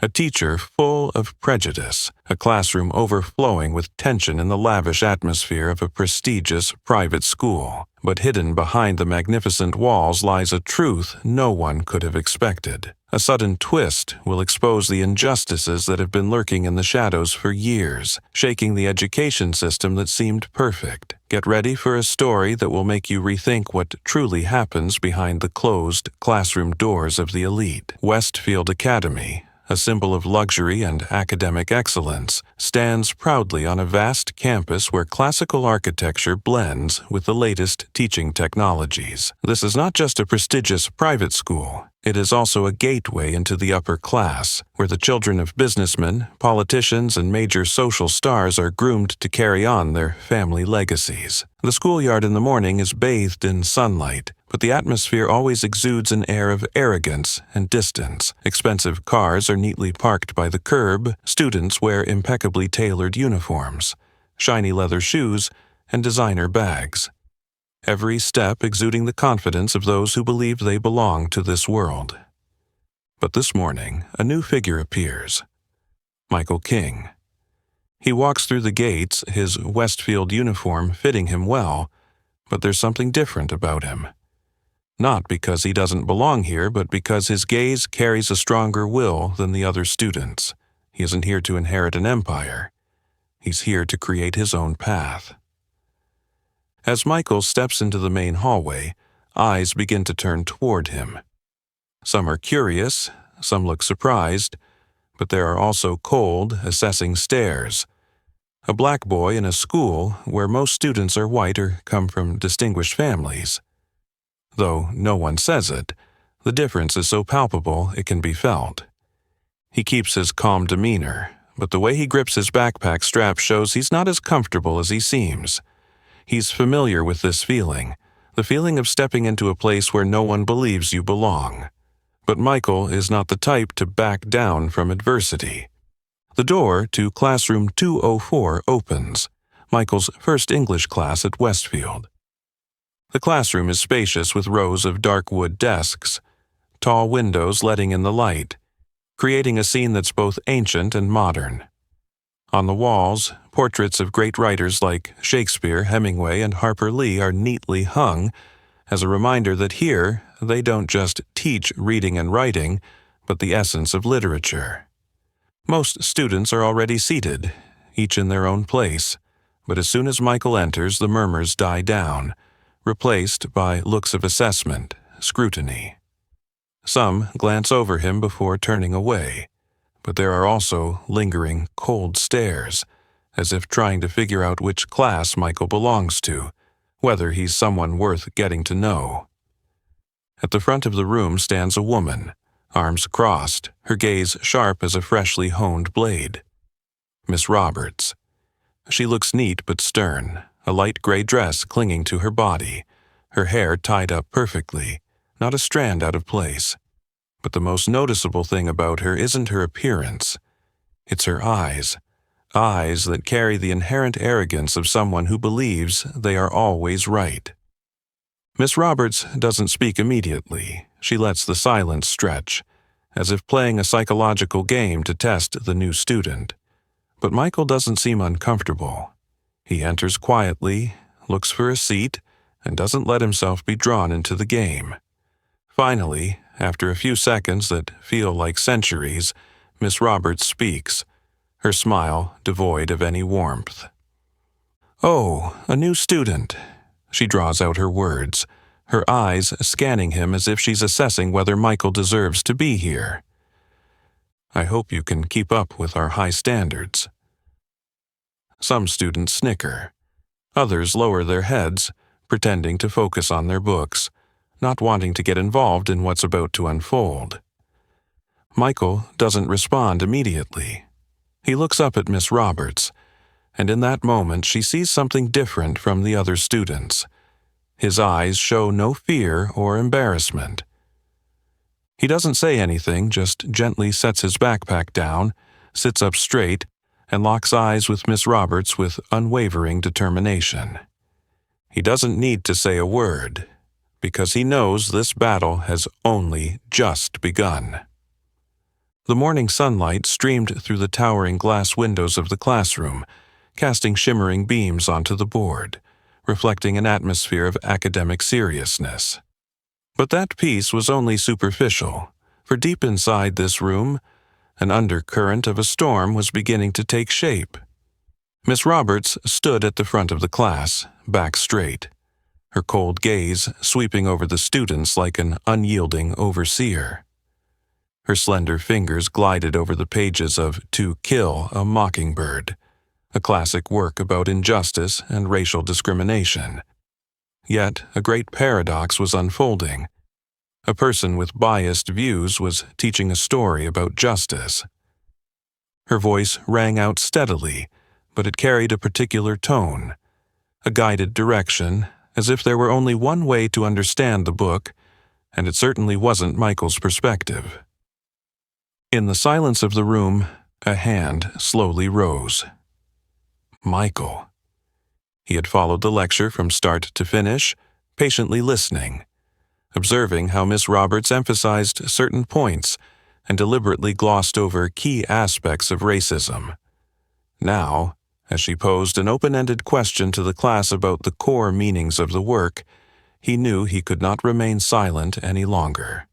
A teacher full of prejudice, a classroom overflowing with tension in the lavish atmosphere of a prestigious private school. But hidden behind the magnificent walls lies a truth no one could have expected. A sudden twist will expose the injustices that have been lurking in the shadows for years, shaking the education system that seemed perfect. Get ready for a story that will make you rethink what truly happens behind the closed classroom doors of the elite. Westfield Academy, a symbol of luxury and academic excellence, stands proudly on a vast campus where classical architecture blends with the latest teaching technologies. This is not just a prestigious private school. It is also a gateway into the upper class, where the children of businessmen, politicians, and major social stars are groomed to carry on their family legacies. The schoolyard in the morning is bathed in sunlight, but the atmosphere always exudes an air of arrogance and distance. Expensive cars are neatly parked by the curb, students wear impeccably tailored uniforms, shiny leather shoes, and designer bags. Every step exuding the confidence of those who believe they belong to this world. But this morning, a new figure appears. Michael King. He walks through the gates, his Westfield uniform fitting him well, but there's something different about him. Not because he doesn't belong here, but because his gaze carries a stronger will than the other students. He isn't here to inherit an empire. He's here to create his own path. As Michael steps into the main hallway, eyes begin to turn toward him. Some are curious, some look surprised, but there are also cold, assessing stares. A black boy in a school where most students are white or come from distinguished families. Though no one says it, the difference is so palpable it can be felt. He keeps his calm demeanor, but the way he grips his backpack strap shows he's not as comfortable as he seems. He's familiar with this feeling, the feeling of stepping into a place where no one believes you belong. But Michael is not the type to back down from adversity. The door to classroom 204 opens, Michael's first English class at Westfield. The classroom is spacious with rows of dark wood desks, tall windows letting in the light, creating a scene that's both ancient and modern. On the walls, portraits of great writers like Shakespeare, Hemingway, and Harper Lee are neatly hung as a reminder that here they don't just teach reading and writing, but the essence of literature. Most students are already seated, each in their own place, but as soon as Michael enters, the murmurs die down, replaced by looks of assessment, scrutiny. Some glance over him before turning away, but there are also lingering, cold stares, as if trying to figure out which class Michael belongs to, whether he's someone worth getting to know. At the front of the room stands a woman, arms crossed, her gaze sharp as a freshly honed blade. Miss Roberts. She looks neat but stern, a light gray dress clinging to her body, her hair tied up perfectly, not a strand out of place. But the most noticeable thing about her isn't her appearance. It's her eyes that carry the inherent arrogance of someone who believes they are always right. Miss Roberts doesn't speak immediately. She lets the silence stretch, as if playing a psychological game to test the new student. But Michael doesn't seem uncomfortable. He enters quietly, looks for a seat, and doesn't let himself be drawn into the game. Finally, after a few seconds that feel like centuries, Miss Roberts speaks, her smile devoid of any warmth. "Oh, a new student." She draws out her words, her eyes scanning him as if she's assessing whether Michael deserves to be here. "I hope you can keep up with our high standards." Some students snicker. Others lower their heads, pretending to focus on their books, not wanting to get involved in what's about to unfold. Michael doesn't respond immediately. He looks up at Miss Roberts, and in that moment she sees something different from the other students. His eyes show no fear or embarrassment. He doesn't say anything, just gently sets his backpack down, sits up straight, and locks eyes with Miss Roberts with unwavering determination. He doesn't need to say a word, because he knows this battle has only just begun. The morning sunlight streamed through the towering glass windows of the classroom, casting shimmering beams onto the board, reflecting an atmosphere of academic seriousness. But that peace was only superficial, for deep inside this room, an undercurrent of a storm was beginning to take shape. Miss Roberts stood at the front of the class, back straight, her cold gaze sweeping over the students like an unyielding overseer. Her slender fingers glided over the pages of To Kill a Mockingbird, a classic work about injustice and racial discrimination. Yet a great paradox was unfolding. A person with biased views was teaching a story about justice. Her voice rang out steadily, but it carried a particular tone, a guided direction, as if there were only one way to understand the book, and it certainly wasn't Michael's perspective. In the silence of the room, a hand slowly rose. Michael. He had followed the lecture from start to finish, patiently listening, observing how Miss Roberts emphasized certain points and deliberately glossed over key aspects of racism. Now, as she posed an open-ended question to the class about the core meanings of the work, he knew he could not remain silent any longer.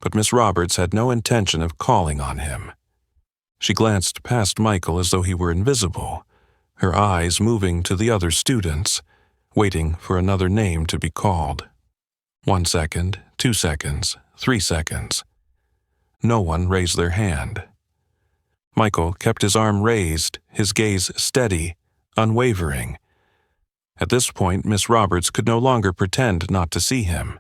But Miss Roberts had no intention of calling on him. She glanced past Michael as though he were invisible, her eyes moving to the other students, waiting for another name to be called. 1 second, 2 seconds, 3 seconds. No one raised their hand. Michael kept his arm raised, his gaze steady, unwavering. At this point, Miss Roberts could no longer pretend not to see him.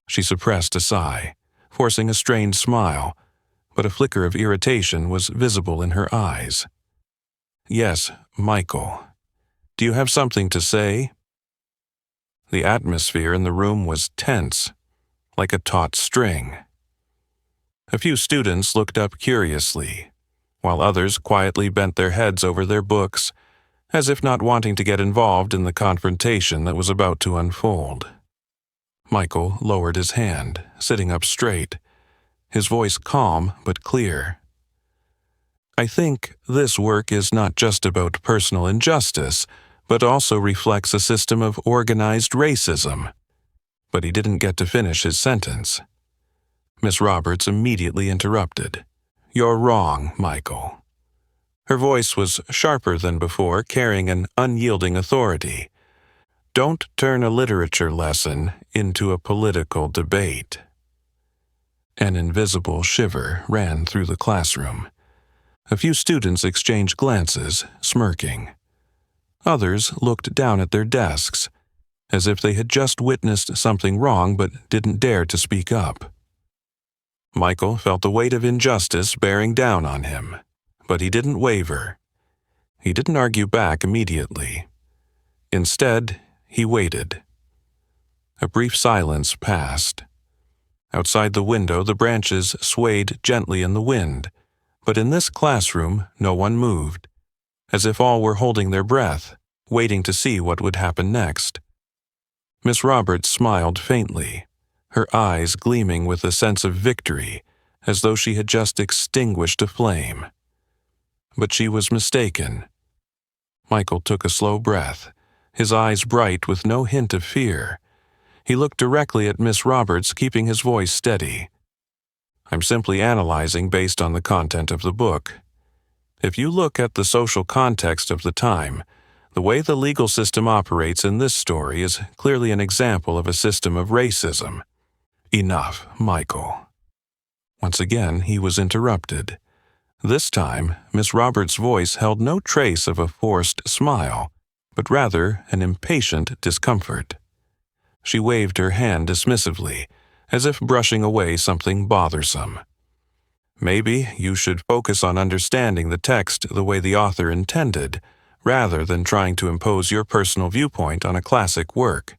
She suppressed a sigh, forcing a strained smile, but a flicker of irritation was visible in her eyes. Yes, Michael. Do you have something to say? The atmosphere in the room was tense, like a taut string. A few students looked up curiously, while others quietly bent their heads over their books, as if not wanting to get involved in the confrontation that was about to unfold. Michael lowered his hand, sitting up straight, his voice calm but clear. I think this work is not just about personal injustice, but also reflects a system of organized racism. But he didn't get to finish his sentence. Miss Roberts immediately interrupted. You're wrong, Michael. Her voice was sharper than before, carrying an unyielding authority. Don't turn a literature lesson into a political debate. An invisible shiver ran through the classroom. A few students exchanged glances, smirking. Others looked down at their desks, as if they had just witnessed something wrong but didn't dare to speak up. Michael felt the weight of injustice bearing down on him, but he didn't waver. He didn't argue back immediately. Instead, he waited. A brief silence passed. Outside the window, the branches swayed gently in the wind, but in this classroom, no one moved, as if all were holding their breath, waiting to see what would happen next. Miss Roberts smiled faintly, her eyes gleaming with a sense of victory, as though she had just extinguished a flame. But she was mistaken. Michael took a slow breath, his eyes bright with no hint of fear. He looked directly at Miss Roberts, keeping his voice steady. I'm simply analyzing based on the content of the book. If you look at the social context of the time, the way the legal system operates in this story is clearly an example of a system of racism. Enough, Michael. Once again, he was interrupted. This time, Miss Roberts' voice held no trace of a forced smile, but rather an impatient discomfort. She waved her hand dismissively, as if brushing away something bothersome. Maybe you should focus on understanding the text the way the author intended, rather than trying to impose your personal viewpoint on a classic work.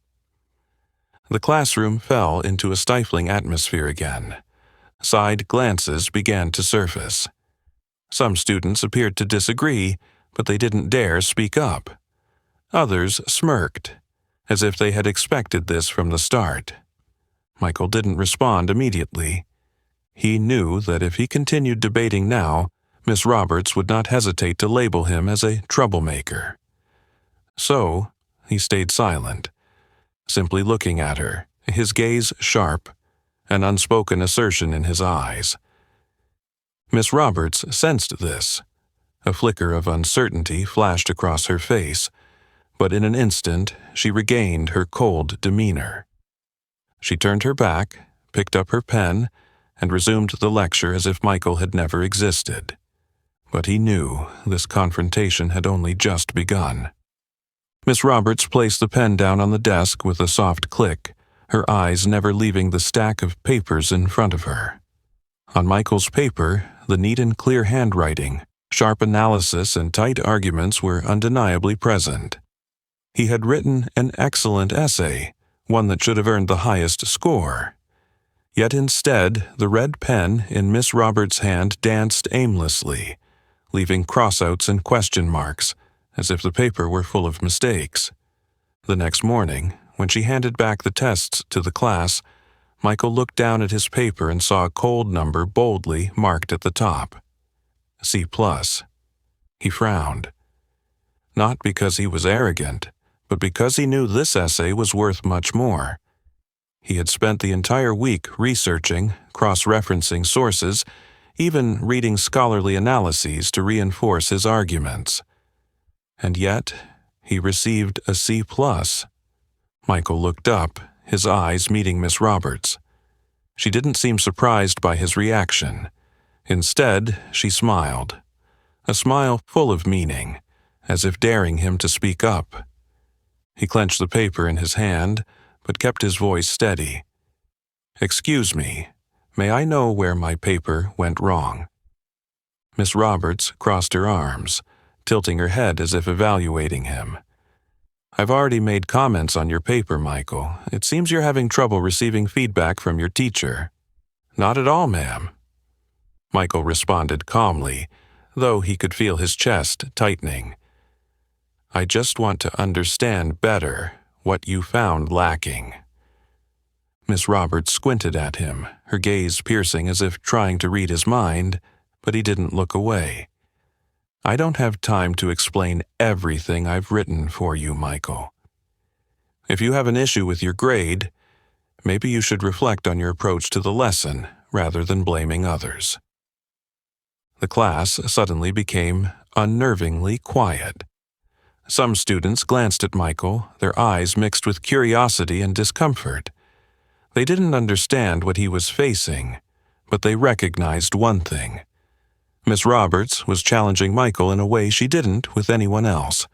The classroom fell into a stifling atmosphere again. Side glances began to surface. Some students appeared to disagree, but they didn't dare speak up. Others smirked, as if they had expected this from the start. Michael didn't respond immediately. He knew that if he continued debating now, Miss Roberts would not hesitate to label him as a troublemaker. So, he stayed silent, simply looking at her, his gaze sharp, an unspoken assertion in his eyes. Miss Roberts sensed this. A flicker of uncertainty flashed across her face, but in an instant she regained her cold demeanor. She turned her back, picked up her pen, and resumed the lecture as if Michael had never existed. But he knew this confrontation had only just begun. Miss Roberts placed the pen down on the desk with a soft click, her eyes never leaving the stack of papers in front of her. On Michael's paper, the neat and clear handwriting, sharp analysis, and tight arguments were undeniably present. He had written an excellent essay, one that should have earned the highest score. Yet instead, the red pen in Miss Roberts' hand danced aimlessly, leaving crossouts and question marks, as if the paper were full of mistakes. The next morning, when she handed back the tests to the class, Michael looked down at his paper and saw a cold number boldly marked at the top. C+. He frowned. Not because he was arrogant, but because he knew this essay was worth much more. He had spent the entire week researching, cross-referencing sources, even reading scholarly analyses to reinforce his arguments. And yet, he received a C+. Michael looked up, his eyes meeting Miss Roberts. She didn't seem surprised by his reaction. Instead, she smiled. A smile full of meaning, as if daring him to speak up. He clenched the paper in his hand, but kept his voice steady. "Excuse me, may I know where my paper went wrong?" Miss Roberts crossed her arms, tilting her head as if evaluating him. "I've already made comments on your paper, Michael. It seems you're having trouble receiving feedback from your teacher." "Not at all, ma'am." Michael responded calmly, though he could feel his chest tightening. "I just want to understand better what you found lacking." Miss Roberts squinted at him, her gaze piercing as if trying to read his mind, but he didn't look away. "I don't have time to explain everything I've written for you, Michael. If you have an issue with your grade, maybe you should reflect on your approach to the lesson rather than blaming others." The class suddenly became unnervingly quiet. Some students glanced at Michael, their eyes mixed with curiosity and discomfort. They didn't understand what he was facing, but they recognized one thing. Miss Roberts was challenging Michael in a way she didn't with anyone else.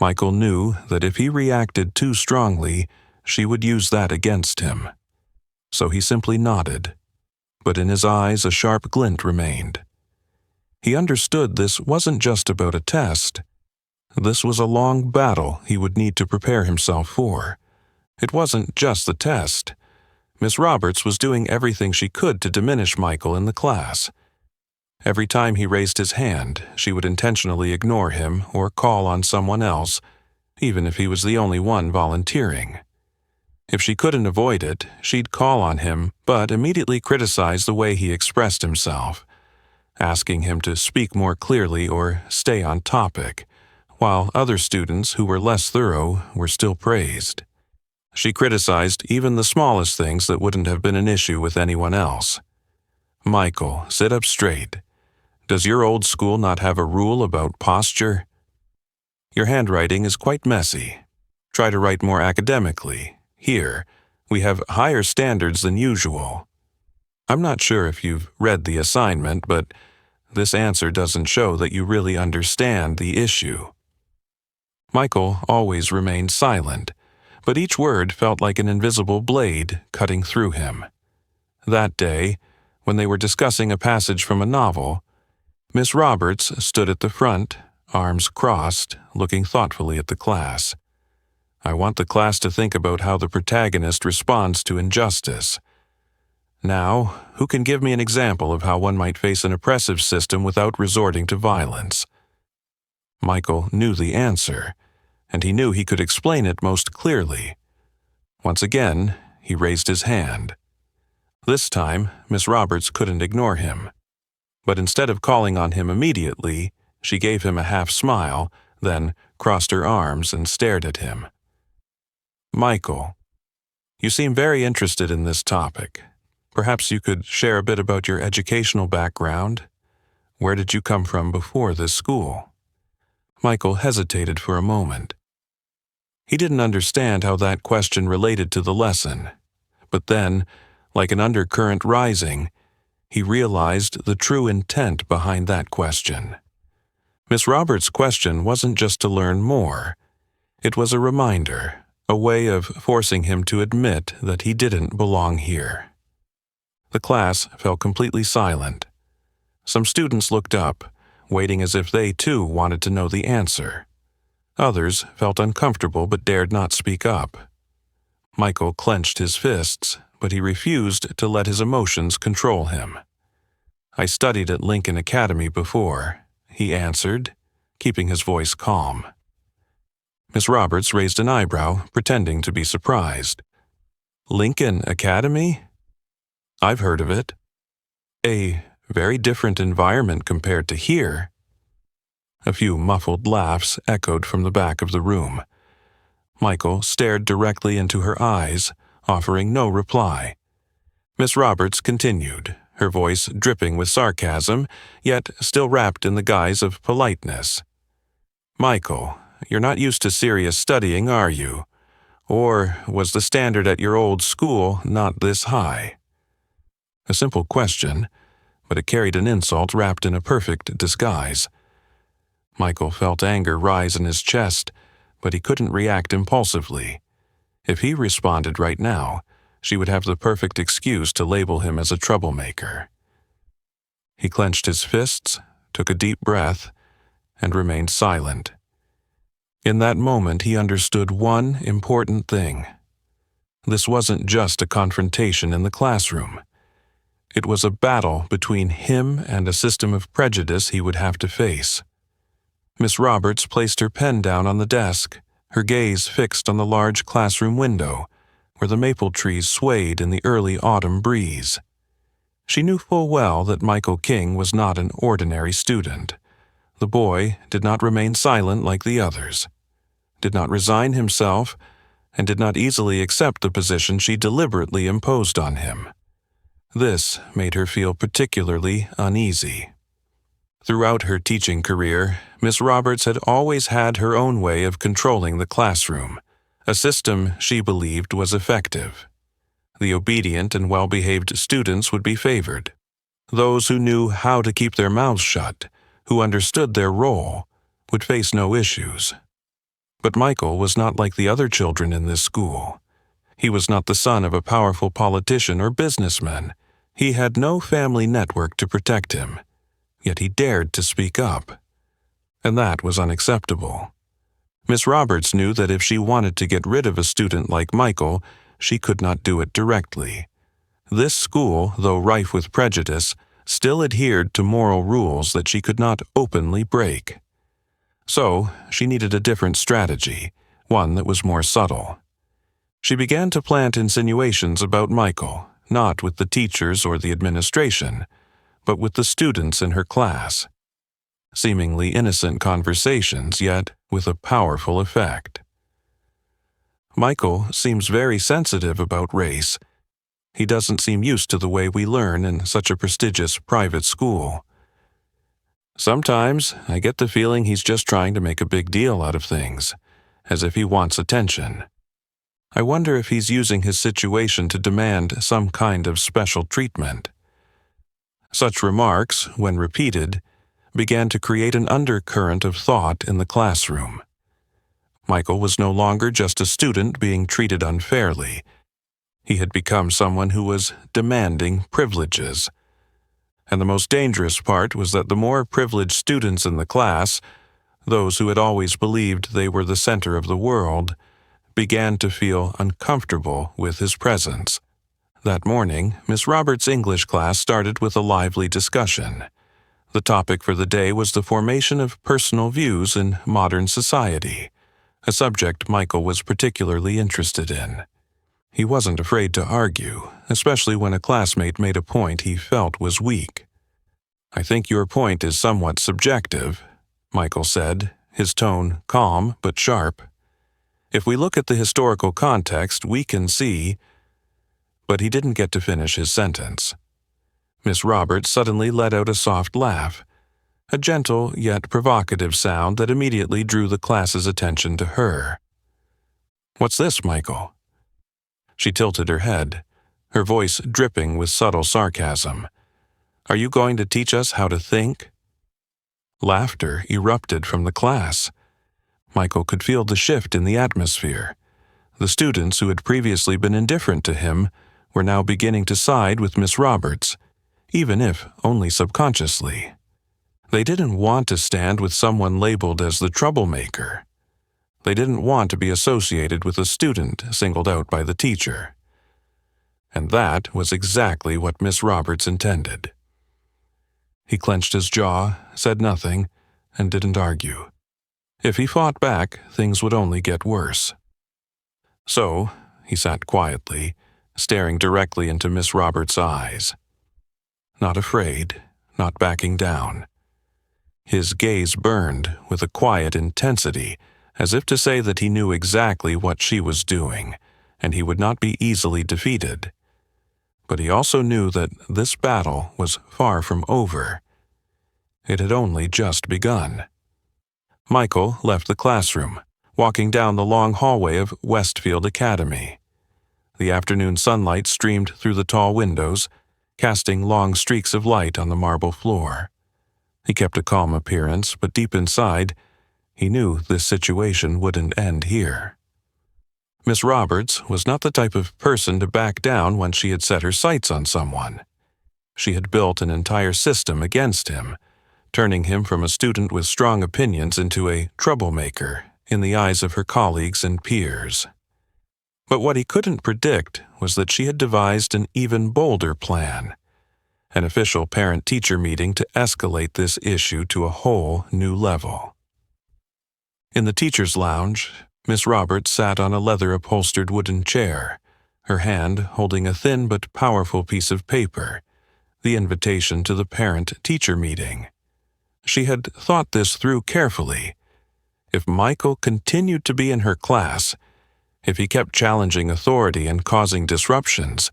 Michael knew that if he reacted too strongly, she would use that against him. So he simply nodded, but in his eyes a sharp glint remained. He understood this wasn't just about a test. This was a long battle he would need to prepare himself for. It wasn't just the test. Miss Roberts was doing everything she could to diminish Michael in the class. Every time he raised his hand, she would intentionally ignore him or call on someone else, even if he was the only one volunteering. If she couldn't avoid it, she'd call on him, but immediately criticize the way he expressed himself, asking him to speak more clearly or stay on topic, while other students who were less thorough were still praised. She criticized even the smallest things that wouldn't have been an issue with anyone else. "Michael, sit up straight. Does your old school not have a rule about posture? Your handwriting is quite messy. Try to write more academically. Here, we have higher standards than usual. I'm not sure if you've read the assignment, but this answer doesn't show that you really understand the issue." Michael always remained silent, but each word felt like an invisible blade cutting through him. That day, when they were discussing a passage from a novel, Miss Roberts stood at the front, arms crossed, looking thoughtfully at the class. "I want the class to think about how the protagonist responds to injustice. Now, who can give me an example of how one might face an oppressive system without resorting to violence?" Michael knew the answer, and he knew he could explain it most clearly. Once again, he raised his hand. This time, Miss Roberts couldn't ignore him. But instead of calling on him immediately, she gave him a half smile, then crossed her arms and stared at him. "Michael, you seem very interested in this topic. Perhaps you could share a bit about your educational background. Where did you come from before this school?" Michael hesitated for a moment. He didn't understand how that question related to the lesson, but then, like an undercurrent rising, he realized the true intent behind that question. Miss Roberts' question wasn't just to learn more. It was a reminder, a way of forcing him to admit that he didn't belong here. The class fell completely silent. Some students looked up, waiting as if they too wanted to know the answer. Others felt uncomfortable but dared not speak up. Michael clenched his fists, but he refused to let his emotions control him. "I studied at Lincoln Academy before," he answered, keeping his voice calm. Miss Roberts raised an eyebrow, pretending to be surprised. "Lincoln Academy? I've heard of it. A very different environment compared to here." A few muffled laughs echoed from the back of the room. Michael stared directly into her eyes, offering no reply. Miss Roberts continued, her voice dripping with sarcasm, yet still wrapped in the guise of politeness. "Michael, you're not used to serious studying, are you? Or was the standard at your old school not this high?" A simple question, but it carried an insult wrapped in a perfect disguise. Michael felt anger rise in his chest, but he couldn't react impulsively. If he responded right now, she would have the perfect excuse to label him as a troublemaker. He clenched his fists, took a deep breath, and remained silent. In that moment, he understood one important thing. This wasn't just a confrontation in the classroom. It was a battle between him and a system of prejudice he would have to face. Miss Roberts placed her pen down on the desk, her gaze fixed on the large classroom window, where the maple trees swayed in the early autumn breeze. She knew full well that Michael King was not an ordinary student. The boy did not remain silent like the others, did not resign himself, and did not easily accept the position she deliberately imposed on him. This made her feel particularly uneasy. Throughout her teaching career, Miss Roberts had always had her own way of controlling the classroom, a system she believed was effective. The obedient and well-behaved students would be favored. Those who knew how to keep their mouths shut, who understood their role, would face no issues. But Michael was not like the other children in this school. He was not the son of a powerful politician or businessman. He had no family network to protect him. Yet he dared to speak up. And that was unacceptable. Miss Roberts knew that if she wanted to get rid of a student like Michael, she could not do it directly. This school, though rife with prejudice, still adhered to moral rules that she could not openly break. So, she needed a different strategy, one that was more subtle. She began to plant insinuations about Michael, not with the teachers or the administration, but with the students in her class. Seemingly innocent conversations, yet with a powerful effect. "Michael seems very sensitive about race. He doesn't seem used to the way we learn in such a prestigious private school. Sometimes I get the feeling he's just trying to make a big deal out of things, as if he wants attention. I wonder if he's using his situation to demand some kind of special treatment." Such remarks, when repeated, began to create an undercurrent of thought in the classroom. Michael was no longer just a student being treated unfairly. He had become someone who was demanding privileges. And the most dangerous part was that the more privileged students in the class, those who had always believed they were the center of the world, began to feel uncomfortable with his presence. That morning, Miss Roberts' English class started with a lively discussion. The topic for the day was the formation of personal views in modern society, a subject Michael was particularly interested in. He wasn't afraid to argue, especially when a classmate made a point he felt was weak. "I think your point is somewhat subjective," Michael said, his tone calm but sharp. "If we look at the historical context, we can see—" But he didn't get to finish his sentence. Miss Roberts suddenly let out a soft laugh, a gentle yet provocative sound that immediately drew the class's attention to her. "What's this, Michael?" She tilted her head, her voice dripping with subtle sarcasm. "Are you going to teach us how to think?" Laughter erupted from the class. Michael could feel the shift in the atmosphere. The students who had previously been indifferent to him were now beginning to side with Miss Roberts, even if only subconsciously. They didn't want to stand with someone labeled as the troublemaker. They didn't want to be associated with a student singled out by the teacher. And that was exactly what Miss Roberts intended. He clenched his jaw, said nothing, and didn't argue. If he fought back, things would only get worse. So, he sat quietly, staring directly into Miss Roberts' eyes. Not afraid, not backing down. His gaze burned with a quiet intensity, as if to say that he knew exactly what she was doing, and he would not be easily defeated. But he also knew that this battle was far from over. It had only just begun. Michael left the classroom, walking down the long hallway of Westfield Academy. The afternoon sunlight streamed through the tall windows, casting long streaks of light on the marble floor. He kept a calm appearance, but deep inside, he knew this situation wouldn't end here. Miss Roberts was not the type of person to back down when she had set her sights on someone. She had built an entire system against him, turning him from a student with strong opinions into a troublemaker in the eyes of her colleagues and peers. But what he couldn't predict was that she had devised an even bolder plan, an official parent-teacher meeting to escalate this issue to a whole new level. In the teacher's lounge, Miss Roberts sat on a leather-upholstered wooden chair, her hand holding a thin but powerful piece of paper, the invitation to the parent-teacher meeting. She had thought this through carefully. If Michael continued to be in her class, if he kept challenging authority and causing disruptions,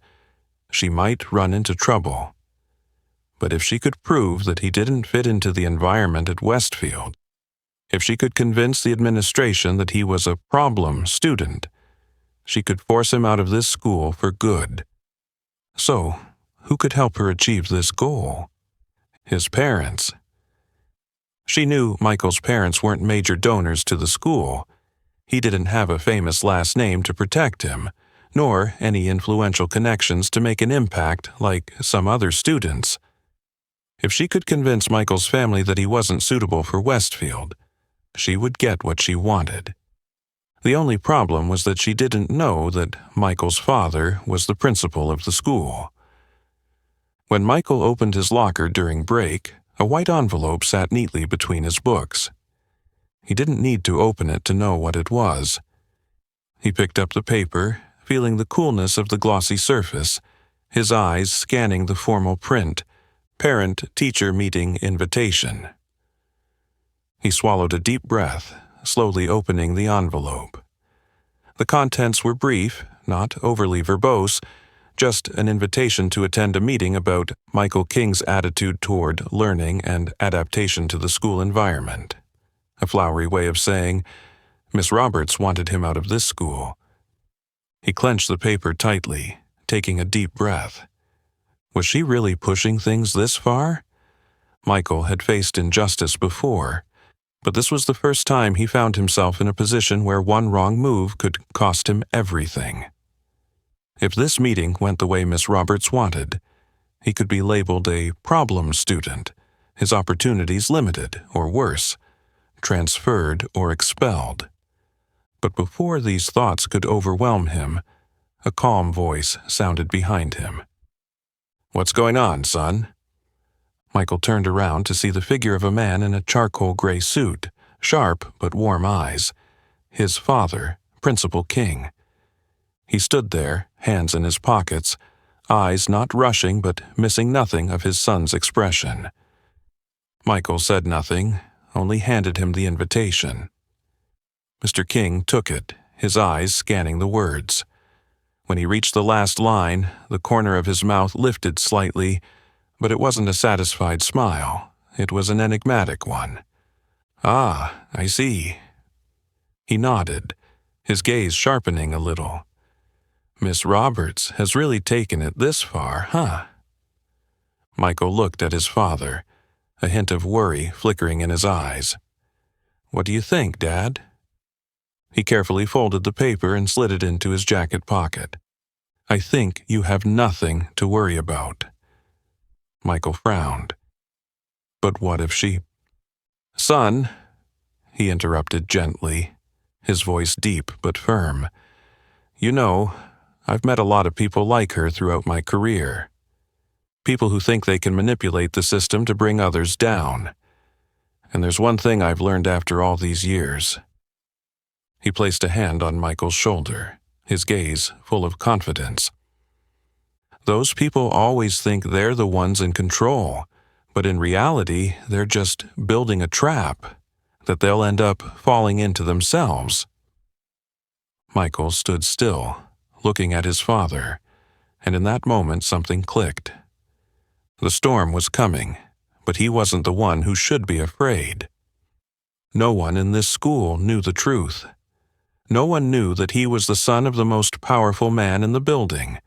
she might run into trouble. But if she could prove that he didn't fit into the environment at Westfield, if she could convince the administration that he was a problem student, she could force him out of this school for good. So, who could help her achieve this goal? His parents. She knew Michael's parents weren't major donors to the school. He didn't have a famous last name to protect him, nor any influential connections to make an impact like some other students. If she could convince Michael's family that he wasn't suitable for Westfield, she would get what she wanted. The only problem was that she didn't know that Michael's father was the principal of the school. When Michael opened his locker during break, a white envelope sat neatly between his books. He didn't need to open it to know what it was. He picked up the paper, feeling the coolness of the glossy surface, his eyes scanning the formal print, parent-teacher meeting invitation. He swallowed a deep breath, slowly opening the envelope. The contents were brief, not overly verbose, just an invitation to attend a meeting about Michael King's attitude toward learning and adaptation to the school environment. A flowery way of saying, Miss Roberts wanted him out of this school. He clenched the paper tightly, taking a deep breath. Was she really pushing things this far? Michael had faced injustice before, but this was the first time he found himself in a position where one wrong move could cost him everything. If this meeting went the way Miss Roberts wanted, he could be labeled a problem student, his opportunities limited, or worse, transferred or expelled. But before these thoughts could overwhelm him, a calm voice sounded behind him. "What's going on, son?" Michael turned around to see the figure of a man in a charcoal gray suit, sharp but warm eyes. His father, Principal King. He stood there, hands in his pockets, eyes not rushing but missing nothing of his son's expression. Michael said nothing, only handed him the invitation. Mr. King took it, his eyes scanning the words. When he reached the last line, the corner of his mouth lifted slightly, but it wasn't a satisfied smile. It was an enigmatic one. "Ah, I see." He nodded, his gaze sharpening a little. "Miss Roberts has really taken it this far, huh?" Michael looked at his father, a hint of worry flickering in his eyes. "What do you think, Dad?" He carefully folded the paper and slid it into his jacket pocket. "I think you have nothing to worry about." Michael frowned. "But what if she—" "Son," he interrupted gently, his voice deep but firm, "you know, I've met a lot of people like her throughout my career. People who think they can manipulate the system to bring others down. And there's one thing I've learned after all these years." He placed a hand on Michael's shoulder, his gaze full of confidence. "Those people always think they're the ones in control, but in reality, they're just building a trap that they'll end up falling into themselves." Michael stood still, looking at his father, and in that moment something clicked. The storm was coming, but he wasn't the one who should be afraid. No one in this school knew the truth. No one knew that he was the son of the most powerful man in the building.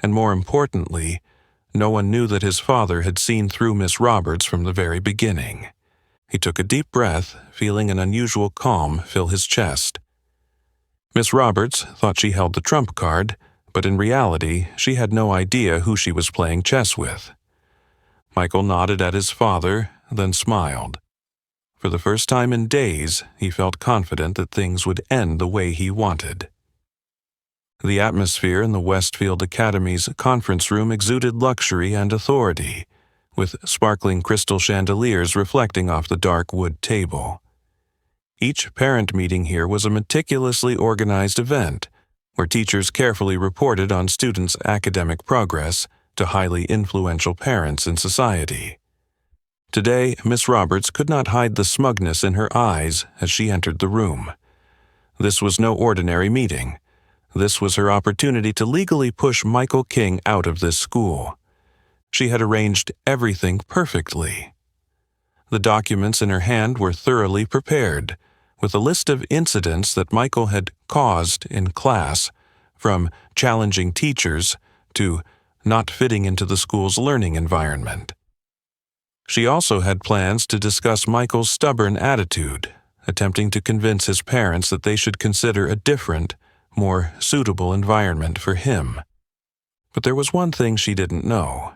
And more importantly, no one knew that his father had seen through Miss Roberts from the very beginning. He took a deep breath, feeling an unusual calm fill his chest. Miss Roberts thought she held the trump card, but in reality, she had no idea who she was playing chess with. Michael nodded at his father, then smiled. For the first time in days, he felt confident that things would end the way he wanted. The atmosphere in the Westfield Academy's conference room exuded luxury and authority, with sparkling crystal chandeliers reflecting off the dark wood table. Each parent meeting here was a meticulously organized event, where teachers carefully reported on students' academic progress to highly influential parents in society. Today, Miss Roberts could not hide the smugness in her eyes as she entered the room. This was no ordinary meeting. This was her opportunity to legally push Michael King out of this school. She had arranged everything perfectly. The documents in her hand were thoroughly prepared, with a list of incidents that Michael had caused in class, from challenging teachers to not fitting into the school's learning environment. She also had plans to discuss Michael's stubborn attitude, attempting to convince his parents that they should consider a different, more suitable environment for him. But there was one thing she didn't know.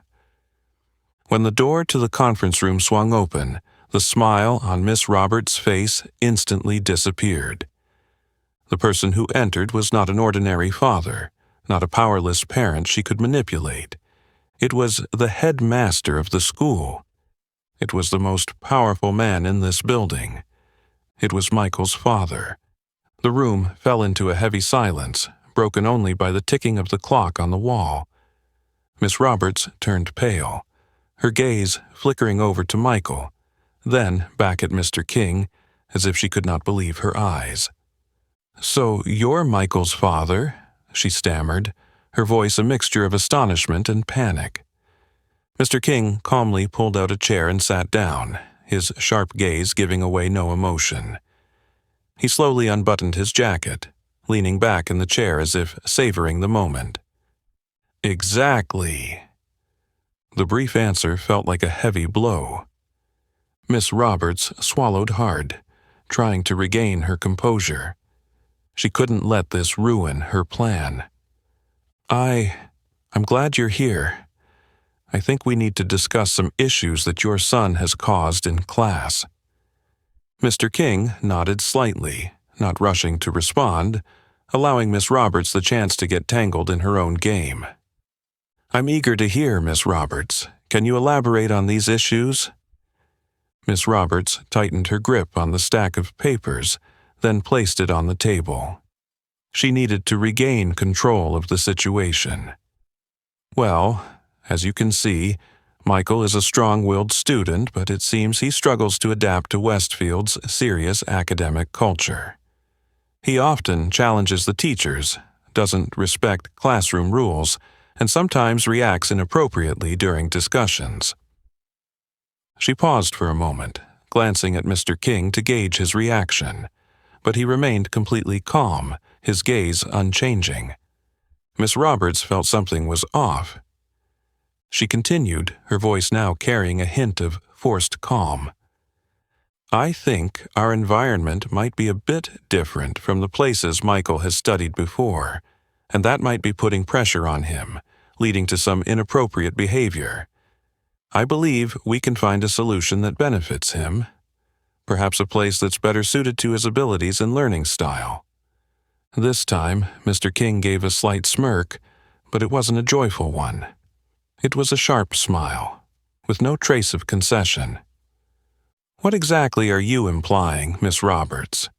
When the door to the conference room swung open, the smile on Miss Roberts' face instantly disappeared. The person who entered was not an ordinary father, not a powerless parent she could manipulate. It was the headmaster of the school. It was the most powerful man in this building. It was Michael's father. The room fell into a heavy silence, broken only by the ticking of the clock on the wall. Miss Roberts turned pale, her gaze flickering over to Michael, then back at Mr. King, as if she could not believe her eyes. "So you're Michael's father?" she stammered, her voice a mixture of astonishment and panic. Mr. King calmly pulled out a chair and sat down, his sharp gaze giving away no emotion. He slowly unbuttoned his jacket, leaning back in the chair as if savoring the moment. "Exactly." The brief answer felt like a heavy blow. Miss Roberts swallowed hard, trying to regain her composure. She couldn't let this ruin her plan. I'm glad you're here. I think we need to discuss some issues that your son has caused in class." Mr. King nodded slightly, not rushing to respond, allowing Miss Roberts the chance to get tangled in her own game. "I'm eager to hear, Miss Roberts. Can you elaborate on these issues?" Miss Roberts tightened her grip on the stack of papers, then placed it on the table. She needed to regain control of the situation. Well, as you can see, Michael is a strong-willed student, but it seems he struggles to adapt to Westfield's serious academic culture. He often challenges the teachers, doesn't respect classroom rules, and sometimes reacts inappropriately during discussions. She paused for a moment, glancing at Mr. King to gauge his reaction, but he remained completely calm, his gaze unchanging. Miss Roberts felt something was off. She continued, her voice now carrying a hint of forced calm. I think our environment might be a bit different from the places Michael has studied before, and that might be putting pressure on him, leading to some inappropriate behavior. I believe we can find a solution that benefits him, perhaps a place that's better suited to his abilities and learning style. This time, Mr. King gave a slight smirk, but it wasn't a joyful one. It was a sharp smile, with no trace of concession. What exactly are you implying, Miss Roberts?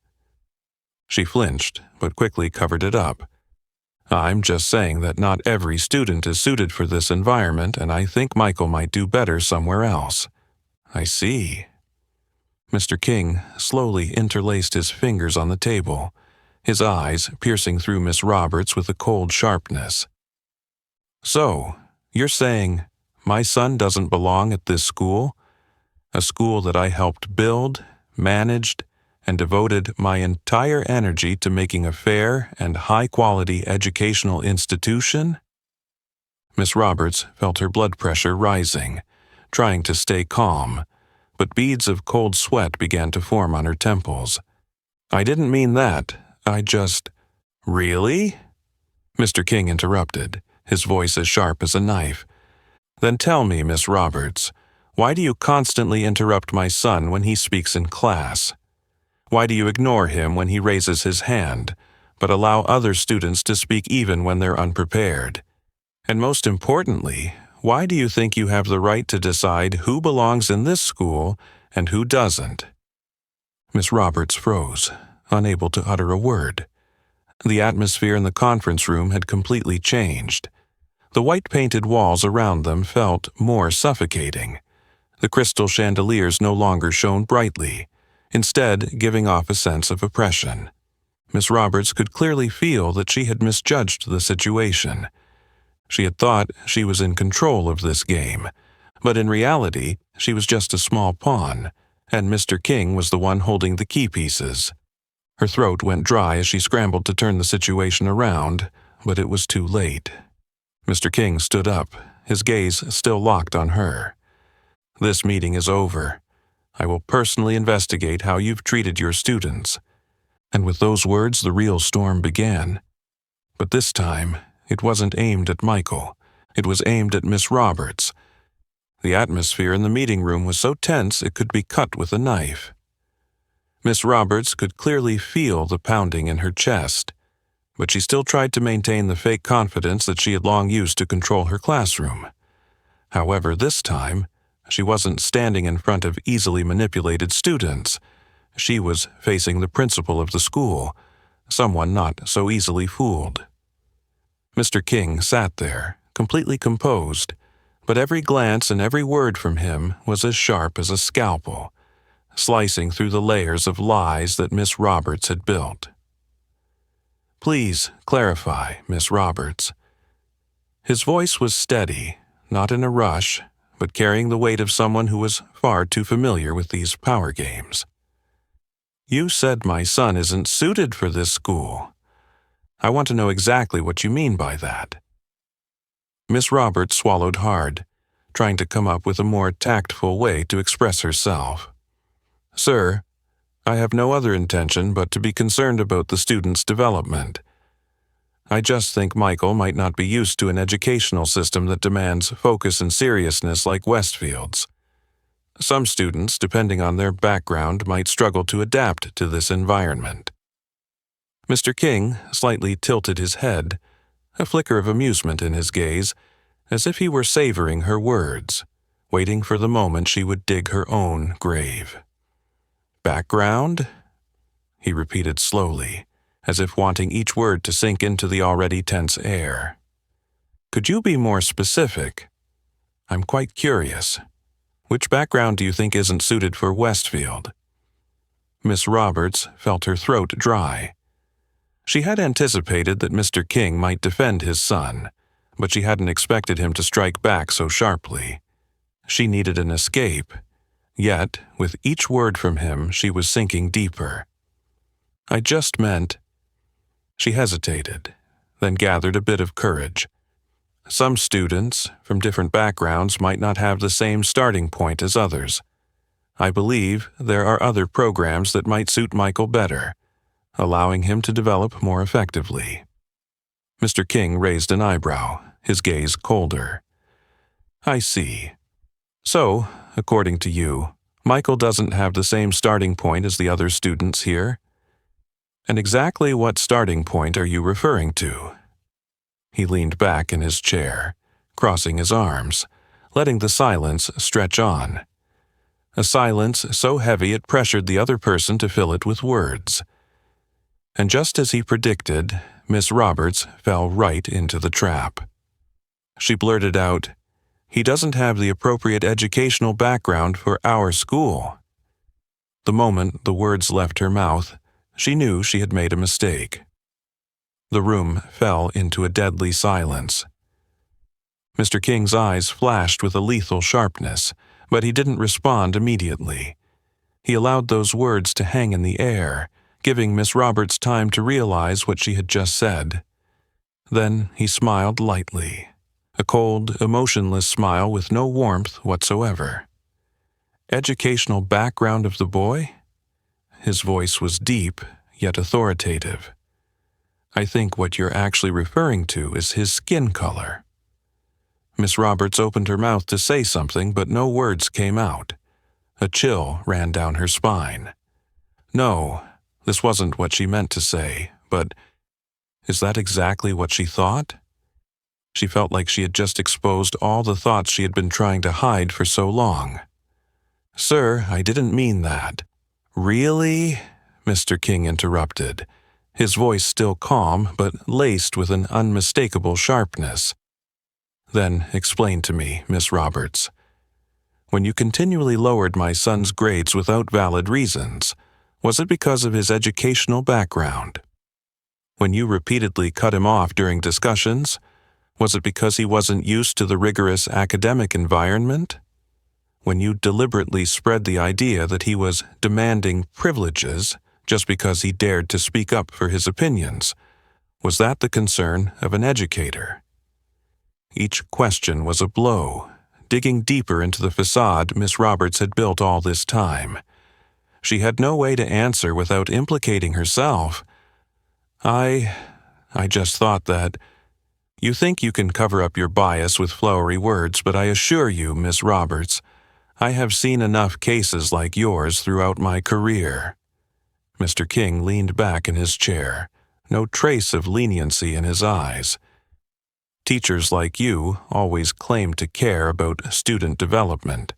She flinched, but quickly covered it up. I'm just saying that not every student is suited for this environment, and I think Michael might do better somewhere else. I see. Mr. King slowly interlaced his fingers on the table, his eyes piercing through Miss Roberts with a cold sharpness. So, you're saying my son doesn't belong at this school? A school that I helped build, managed, and devoted my entire energy to making a fair and high-quality educational institution? Miss Roberts felt her blood pressure rising, trying to stay calm, but beads of cold sweat began to form on her temples. I didn't mean that. I just— Really? Mr. King interrupted, his voice as sharp as a knife. Then tell me, Miss Roberts, why do you constantly interrupt my son when he speaks in class? Why do you ignore him when he raises his hand, but allow other students to speak even when they're unprepared? And most importantly, why do you think you have the right to decide who belongs in this school and who doesn't? Miss Roberts froze, unable to utter a word. The atmosphere in the conference room had completely changed. The white-painted walls around them felt more suffocating. The crystal chandeliers no longer shone brightly, instead giving off a sense of oppression. Miss Roberts could clearly feel that she had misjudged the situation. She had thought she was in control of this game, but in reality, she was just a small pawn, and Mr. King was the one holding the key pieces. Her throat went dry as she scrambled to turn the situation around, but it was too late. Mr. King stood up, his gaze still locked on her. This meeting is over. I will personally investigate how you've treated your students. And with those words, the real storm began. But this time, it wasn't aimed at Michael. It was aimed at Miss Roberts. The atmosphere in the meeting room was so tense it could be cut with a knife. Miss Roberts could clearly feel the pounding in her chest, but she still tried to maintain the fake confidence that she had long used to control her classroom. However, this time, she wasn't standing in front of easily manipulated students. She was facing the principal of the school, someone not so easily fooled. Mr. King sat there, completely composed, but every glance and every word from him was as sharp as a scalpel, slicing through the layers of lies that Miss Roberts had built. Please clarify, Miss Roberts. His voice was steady, not in a rush, but carrying the weight of someone who was far too familiar with these power games. You said my son isn't suited for this school. I want to know exactly what you mean by that. Miss Roberts swallowed hard, trying to come up with a more tactful way to express herself. Sir, I have no other intention but to be concerned about the student's development. I just think Michael might not be used to an educational system that demands focus and seriousness like Westfield's. Some students, depending on their background, might struggle to adapt to this environment. Mr. King slightly tilted his head, a flicker of amusement in his gaze, as if he were savoring her words, waiting for the moment she would dig her own grave. Background? He repeated slowly, as if wanting each word to sink into the already tense air. "Could you be more specific? I'm quite curious. Which background do you think isn't suited for Westfield?" Miss Roberts felt her throat dry. She had anticipated that Mr. King might defend his son, but she hadn't expected him to strike back so sharply. She needed an escape, yet, with each word from him, she was sinking deeper. "I just meant—" She hesitated, then gathered a bit of courage. Some students, from different backgrounds, might not have the same starting point as others. I believe there are other programs that might suit Michael better, allowing him to develop more effectively. Mr. King raised an eyebrow, his gaze colder. "I see. So, according to you, Michael doesn't have the same starting point as the other students here? And exactly what starting point are you referring to?" He leaned back in his chair, crossing his arms, letting the silence stretch on. A silence so heavy it pressured the other person to fill it with words. And just as he predicted, Miss Roberts fell right into the trap. She blurted out, "He doesn't have the appropriate educational background for our school." The moment the words left her mouth, she knew she had made a mistake. The room fell into a deadly silence. Mr. King's eyes flashed with a lethal sharpness, but he didn't respond immediately. He allowed those words to hang in the air, giving Miss Roberts time to realize what she had just said. Then he smiled lightly, a cold, emotionless smile with no warmth whatsoever. "Educational background of the boy?" His voice was deep, yet authoritative. "I think what you're actually referring to is his skin color." Miss Roberts opened her mouth to say something, but no words came out. A chill ran down her spine. No, this wasn't what she meant to say, but is that exactly what she thought? She felt like she had just exposed all the thoughts she had been trying to hide for so long. "Sir, I didn't mean that." "Really?" Mr. King interrupted, his voice still calm but laced with an unmistakable sharpness. "Then explain to me, Miss Roberts. When you continually lowered my son's grades without valid reasons, was it because of his educational background? When you repeatedly cut him off during discussions, was it because he wasn't used to the rigorous academic environment? When you deliberately spread the idea that he was demanding privileges just because he dared to speak up for his opinions, was that the concern of an educator?" Each question was a blow, digging deeper into the facade Miss Roberts had built all this time. She had no way to answer without implicating herself. I just thought that. You think you can cover up your bias with flowery words, but I assure you, Miss Roberts, I have seen enough cases like yours throughout my career." Mr. King leaned back in his chair, no trace of leniency in his eyes. "Teachers like you always claim to care about student development.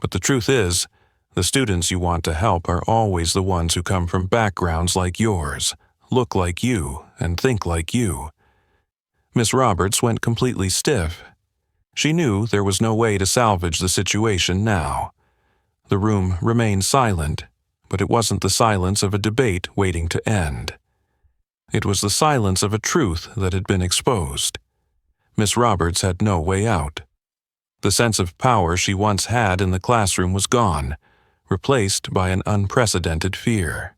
But the truth is, the students you want to help are always the ones who come from backgrounds like yours, look like you, and think like you." Miss Roberts went completely stiff. She knew there was no way to salvage the situation now. The room remained silent, but it wasn't the silence of a debate waiting to end. It was the silence of a truth that had been exposed. Miss Roberts had no way out. The sense of power she once had in the classroom was gone, replaced by an unprecedented fear.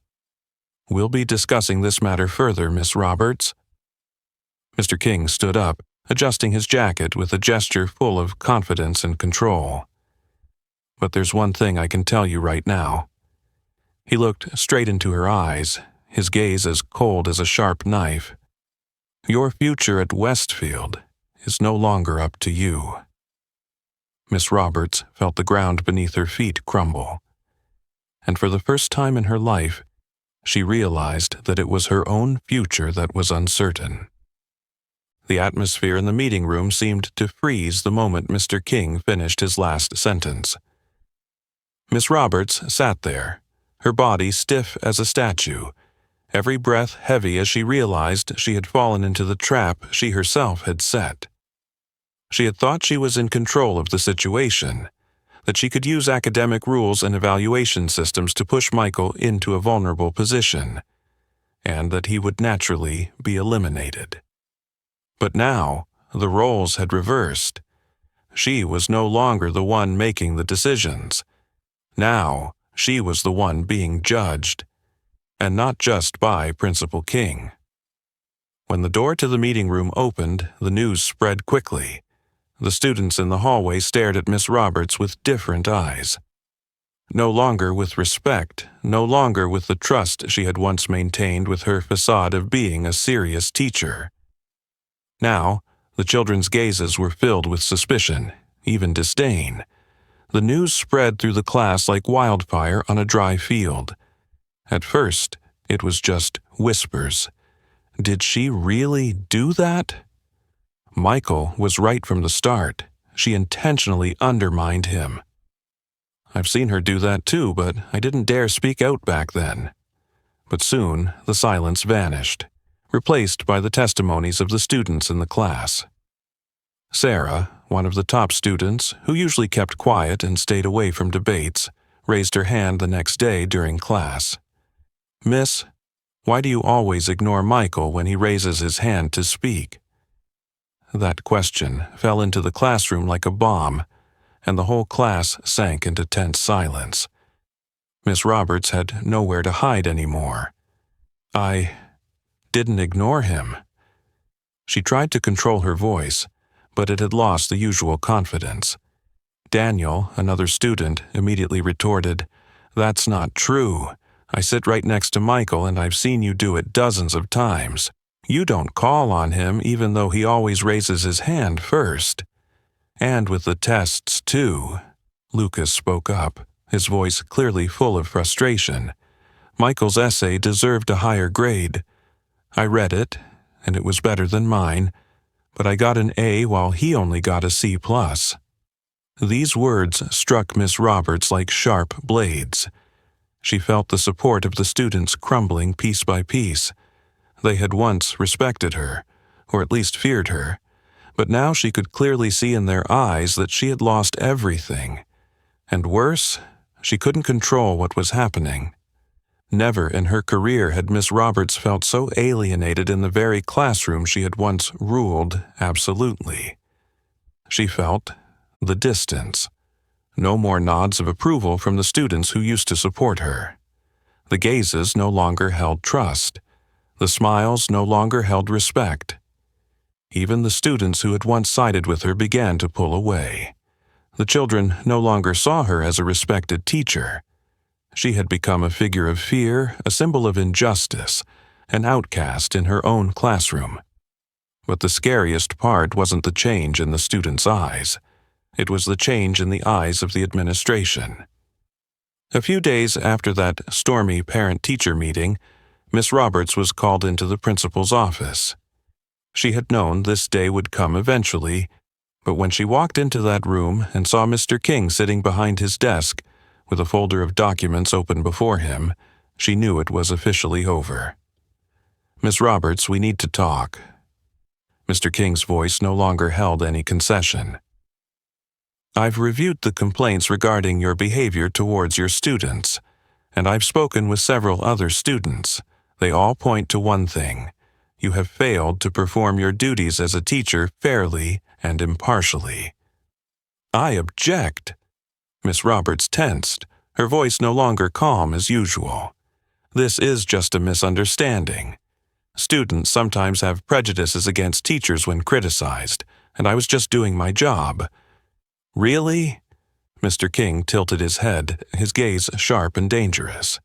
"We'll be discussing this matter further, Miss Roberts." Mr. King stood up, adjusting his jacket with a gesture full of confidence and control. "But there's one thing I can tell you right now." He looked straight into her eyes, his gaze as cold as a sharp knife. "Your future at Westfield is no longer up to you." Miss Roberts felt the ground beneath her feet crumble. And for the first time in her life, she realized that it was her own future that was uncertain. The atmosphere in the meeting room seemed to freeze the moment Mr. King finished his last sentence. Miss Roberts sat there, her body stiff as a statue, every breath heavy as she realized she had fallen into the trap she herself had set. She had thought she was in control of the situation, that she could use academic rules and evaluation systems to push Michael into a vulnerable position, and that he would naturally be eliminated. But now, the roles had reversed. She was no longer the one making the decisions. Now, she was the one being judged, and not just by Principal King. When the door to the meeting room opened, the news spread quickly. The students in the hallway stared at Miss Roberts with different eyes. No longer with respect, no longer with the trust she had once maintained with her facade of being a serious teacher. Now, the children's gazes were filled with suspicion, even disdain. The news spread through the class like wildfire on a dry field. At first, it was just whispers. Did she really do that? Michael was right from the start. She intentionally undermined him. I've seen her do that too, but I didn't dare speak out back then. But soon, the silence vanished, replaced by the testimonies of the students in the class. Sarah, one of the top students, who usually kept quiet and stayed away from debates, raised her hand the next day during class. "Miss, why do you always ignore Michael when he raises his hand to speak?" That question fell into the classroom like a bomb, and the whole class sank into tense silence. Miss Roberts had nowhere to hide anymore. "I didn't ignore him." She tried to control her voice, but it had lost the usual confidence. Daniel, another student, immediately retorted, "That's not true. I sit right next to Michael and I've seen you do it dozens of times. You don't call on him even though he always raises his hand first. And with the tests, too." Lucas spoke up, his voice clearly full of frustration. "Michael's essay deserved a higher grade. I read it, and it was better than mine, but I got an A while he only got a C+. These words struck Miss Roberts like sharp blades. She felt the support of the students crumbling piece by piece. They had once respected her, or at least feared her, but now she could clearly see in their eyes that she had lost everything. And worse, she couldn't control what was happening. Never in her career had Miss Roberts felt so alienated in the very classroom she had once ruled absolutely. She felt the distance. No more nods of approval from the students who used to support her. The gazes no longer held trust. The smiles no longer held respect. Even the students who had once sided with her began to pull away. The children no longer saw her as a respected teacher. She had become a figure of fear, a symbol of injustice, an outcast in her own classroom. But the scariest part wasn't the change in the students' eyes. It was the change in the eyes of the administration. A few days after that stormy parent-teacher meeting, Miss Roberts was called into the principal's office. She had known this day would come eventually, but when she walked into that room and saw Mr. King sitting behind his desk with a folder of documents open before him, she knew it was officially over. "Miss Roberts, we need to talk." Mr. King's voice no longer held any concession. "I've reviewed the complaints regarding your behavior towards your students, and I've spoken with several other students. They all point to one thing. You have failed to perform your duties as a teacher fairly and impartially." "I object." Miss Roberts tensed, her voice no longer calm as usual. "This is just a misunderstanding. Students sometimes have prejudices against teachers when criticized, and I was just doing my job." "Really?" Mr. King tilted his head, his gaze sharp and dangerous.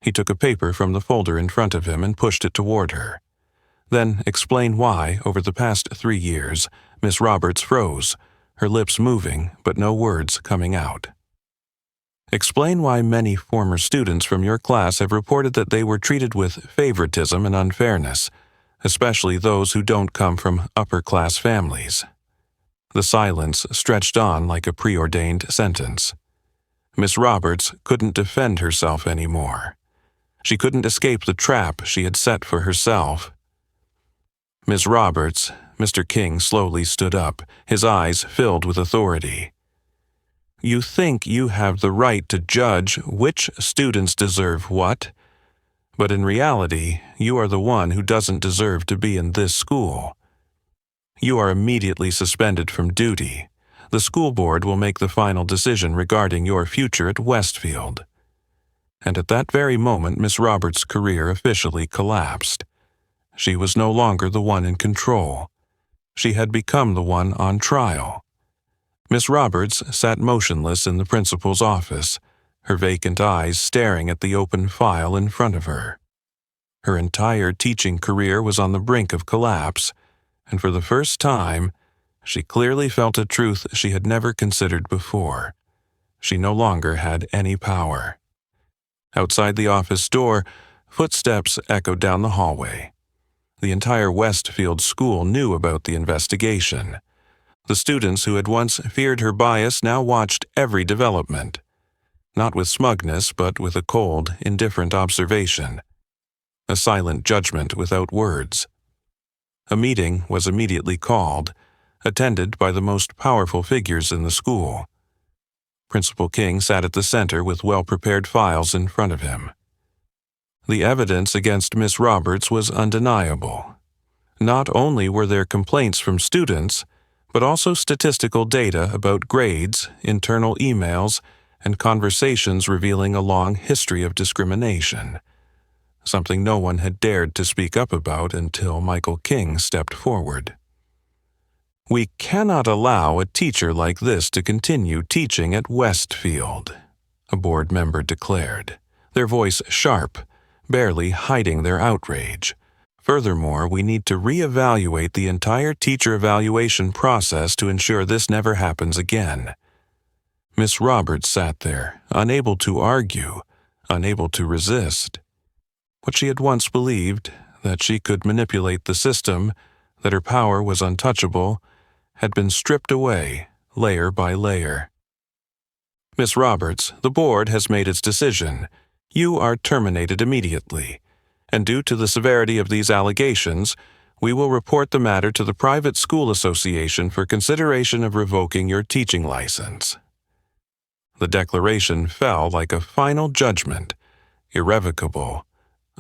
He took a paper from the folder in front of him and pushed it toward her. Then explain why, over the past 3 years, Miss Roberts froze, her lips moving but no words coming out. "Explain why many former students from your class have reported that they were treated with favoritism and unfairness, especially those who don't come from upper-class families." The silence stretched on like a preordained sentence. Miss Roberts couldn't defend herself anymore. She couldn't escape the trap she had set for herself. "Miss Roberts," Mr. King slowly stood up, his eyes filled with authority. "You think you have the right to judge which students deserve what, but in reality, you are the one who doesn't deserve to be in this school. You are immediately suspended from duty. The school board will make the final decision regarding your future at Westfield." And at that very moment, Miss Roberts' career officially collapsed. She was no longer the one in control. She had become the one on trial. Miss Roberts sat motionless in the principal's office, her vacant eyes staring at the open file in front of her. Her entire teaching career was on the brink of collapse, and for the first time, she clearly felt a truth she had never considered before. She no longer had any power. Outside the office door, footsteps echoed down the hallway. The entire Westfield school knew about the investigation. The students who had once feared her bias now watched every development, not with smugness but with a cold, indifferent observation, a silent judgment without words. A meeting was immediately called, attended by the most powerful figures in the school. Principal King sat at the center with well-prepared files in front of him. The evidence against Miss Roberts was undeniable. Not only were there complaints from students, but also statistical data about grades, internal emails, and conversations revealing a long history of discrimination, something no one had dared to speak up about until Michael King stepped forward. "We cannot allow a teacher like this to continue teaching at Westfield," a board member declared, their voice sharp, barely hiding their outrage. "Furthermore, we need to reevaluate the entire teacher evaluation process to ensure this never happens again." Miss Roberts sat there, unable to argue, unable to resist. What she had once believed, that she could manipulate the system, that her power was untouchable, had been stripped away, layer by layer. "Miss Roberts, the board has made its decision. You are terminated immediately, and due to the severity of these allegations, we will report the matter to the Private School Association for consideration of revoking your teaching license." The declaration fell like a final judgment, irrevocable,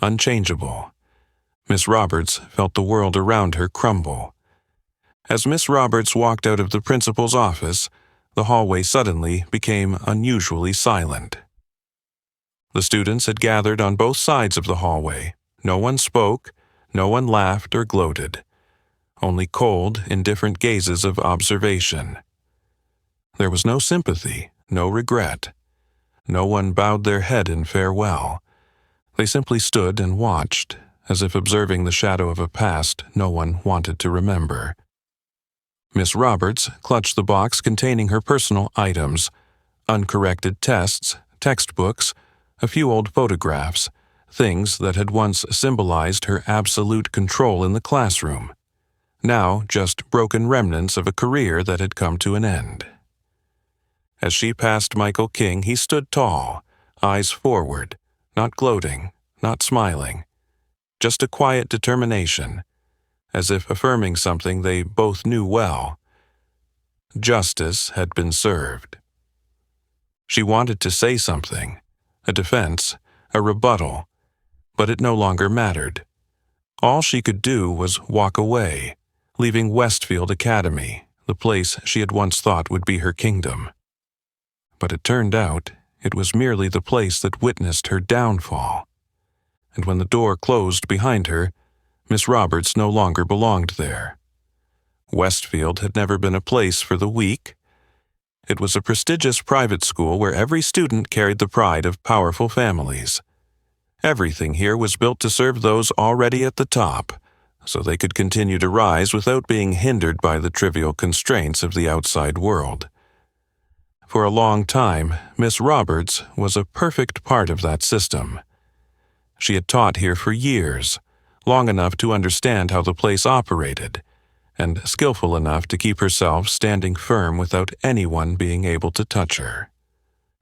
unchangeable. Miss Roberts felt the world around her crumble. As Miss Roberts walked out of the principal's office, the hallway suddenly became unusually silent. The students had gathered on both sides of the hallway. No one spoke, no one laughed or gloated. Only cold, indifferent gazes of observation. There was no sympathy, no regret. No one bowed their head in farewell. They simply stood and watched, as if observing the shadow of a past no one wanted to remember. Miss Roberts clutched the box containing her personal items, uncorrected tests, textbooks, a few old photographs, things that had once symbolized her absolute control in the classroom, now just broken remnants of a career that had come to an end. As she passed Michael King, he stood tall, eyes forward, not gloating, not smiling, just a quiet determination, as if affirming something they both knew well. Justice had been served. She wanted to say something, a defense, a rebuttal, but it no longer mattered. All she could do was walk away, leaving Westfield Academy, the place she had once thought would be her kingdom. But it turned out it was merely the place that witnessed her downfall. And when the door closed behind her, Miss Roberts no longer belonged there. Westfield had never been a place for the weak. It was a prestigious private school where every student carried the pride of powerful families. Everything here was built to serve those already at the top, so they could continue to rise without being hindered by the trivial constraints of the outside world. For a long time, Miss Roberts was a perfect part of that system. She had taught here for years, long enough to understand how the place operated, and skillful enough to keep herself standing firm without anyone being able to touch her.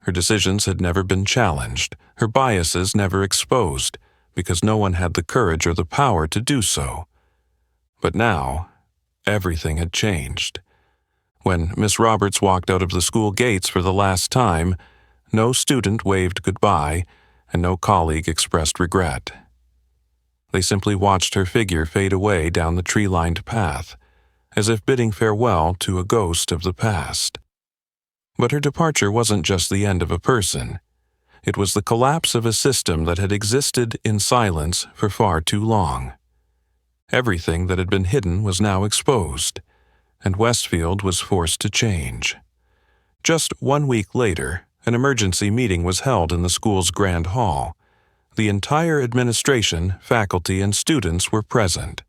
Her decisions had never been challenged, her biases never exposed, because no one had the courage or the power to do so. But now, everything had changed. When Miss Roberts walked out of the school gates for the last time, no student waved goodbye, and no colleague expressed regret. They simply watched her figure fade away down the tree-lined path, as if bidding farewell to a ghost of the past. But her departure wasn't just the end of a person. It was the collapse of a system that had existed in silence for far too long. Everything that had been hidden was now exposed, and Westfield was forced to change. Just 1 week later, an emergency meeting was held in the school's grand hall. The entire administration, faculty, and students were present.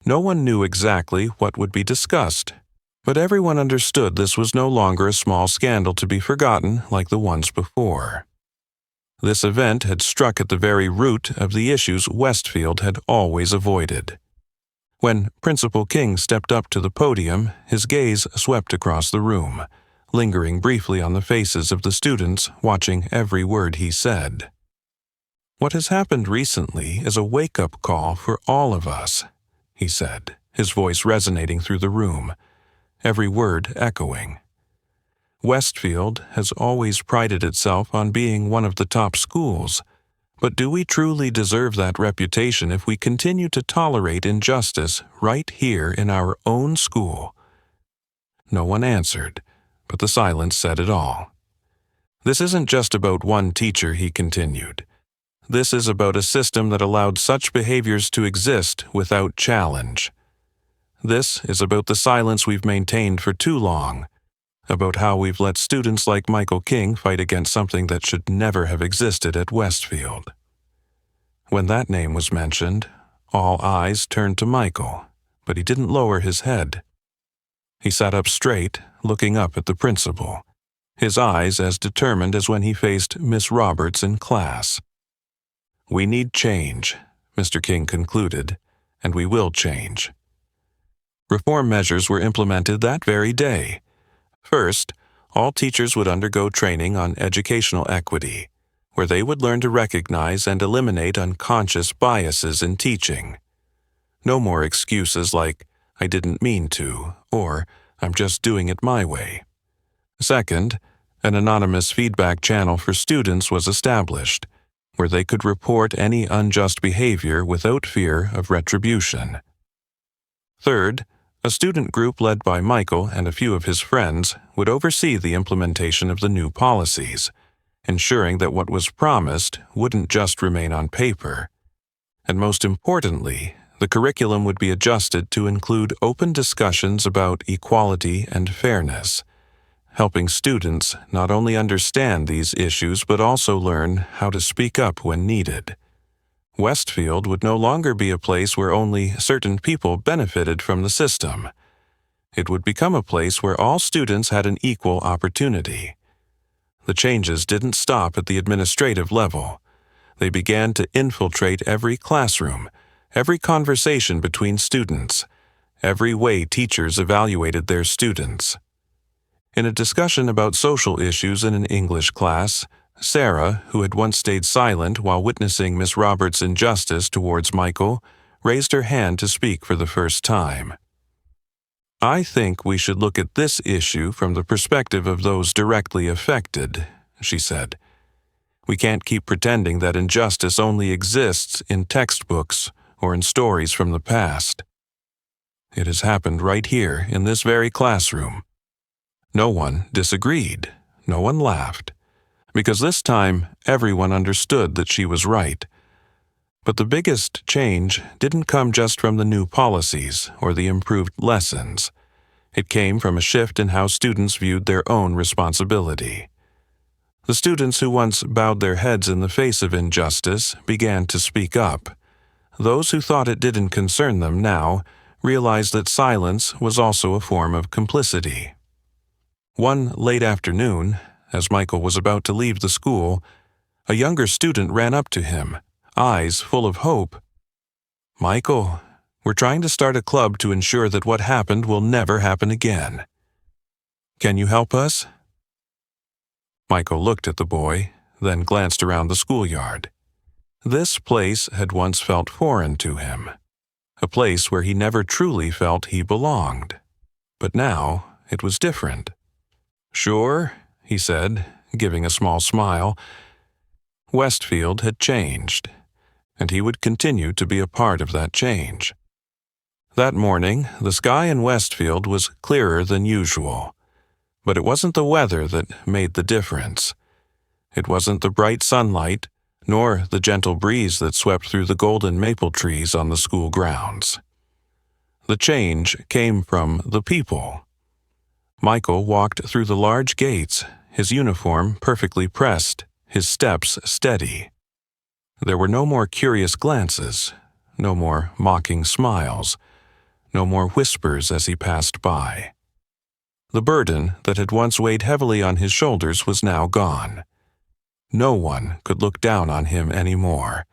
No one knew exactly what would be discussed, but everyone understood this was no longer a small scandal to be forgotten like the ones before. This event had struck at the very root of the issues Westfield had always avoided. When Principal King stepped up to the podium, his gaze swept across the room, lingering briefly on the faces of the students watching every word he said. "What has happened recently is a wake-up call for all of us," he said, his voice resonating through the room, every word echoing. "Westfield has always prided itself on being one of the top schools, but do we truly deserve that reputation if we continue to tolerate injustice right here in our own school?" No one answered, but the silence said it all. "This isn't just about one teacher," he continued. "This is about a system that allowed such behaviors to exist without challenge. This is about the silence we've maintained for too long, about how we've let students like Michael King fight against something that should never have existed at Westfield." When that name was mentioned, all eyes turned to Michael, but he didn't lower his head. He sat up straight, looking up at the principal, his eyes as determined as when he faced Miss Roberts in class. "We need change," Mr. King concluded, "and we will change." Reform measures were implemented that very day. First, all teachers would undergo training on educational equity, where they would learn to recognize and eliminate unconscious biases in teaching. No more excuses like, "I didn't mean to," or "I'm just doing it my way." Second, an anonymous feedback channel for students was established, where they could report any unjust behavior without fear of retribution. Third, a student group led by Michael and a few of his friends would oversee the implementation of the new policies, ensuring that what was promised wouldn't just remain on paper. And most importantly, the curriculum would be adjusted to include open discussions about equality and fairness, helping students not only understand these issues but also learn how to speak up when needed. Westfield would no longer be a place where only certain people benefited from the system. It would become a place where all students had an equal opportunity. The changes didn't stop at the administrative level. They began to infiltrate every classroom, every conversation between students, every way teachers evaluated their students. In a discussion about social issues in an English class, Sarah, who had once stayed silent while witnessing Miss Roberts' injustice towards Michael, raised her hand to speak for the first time. "I think we should look at this issue from the perspective of those directly affected," she said. "We can't keep pretending that injustice only exists in textbooks or in stories from the past. It has happened right here in this very classroom." No one disagreed. No one laughed. Because this time, everyone understood that she was right. But the biggest change didn't come just from the new policies or the improved lessons. It came from a shift in how students viewed their own responsibility. The students who once bowed their heads in the face of injustice began to speak up. Those who thought it didn't concern them now realized that silence was also a form of complicity. One late afternoon, as Michael was about to leave the school, a younger student ran up to him, eyes full of hope. "Michael, we're trying to start a club to ensure that what happened will never happen again. Can you help us?" Michael looked at the boy, then glanced around the schoolyard. This place had once felt foreign to him, a place where he never truly felt he belonged. But now it was different. "Sure," he said, giving a small smile. Westfield had changed, and he would continue to be a part of that change. That morning, the sky in Westfield was clearer than usual. But it wasn't the weather that made the difference. It wasn't the bright sunlight, nor the gentle breeze that swept through the golden maple trees on the school grounds. The change came from the people. Michael walked through the large gates, his uniform perfectly pressed, his steps steady. There were no more curious glances, no more mocking smiles, no more whispers as he passed by. The burden that had once weighed heavily on his shoulders was now gone. No one could look down on him anymore,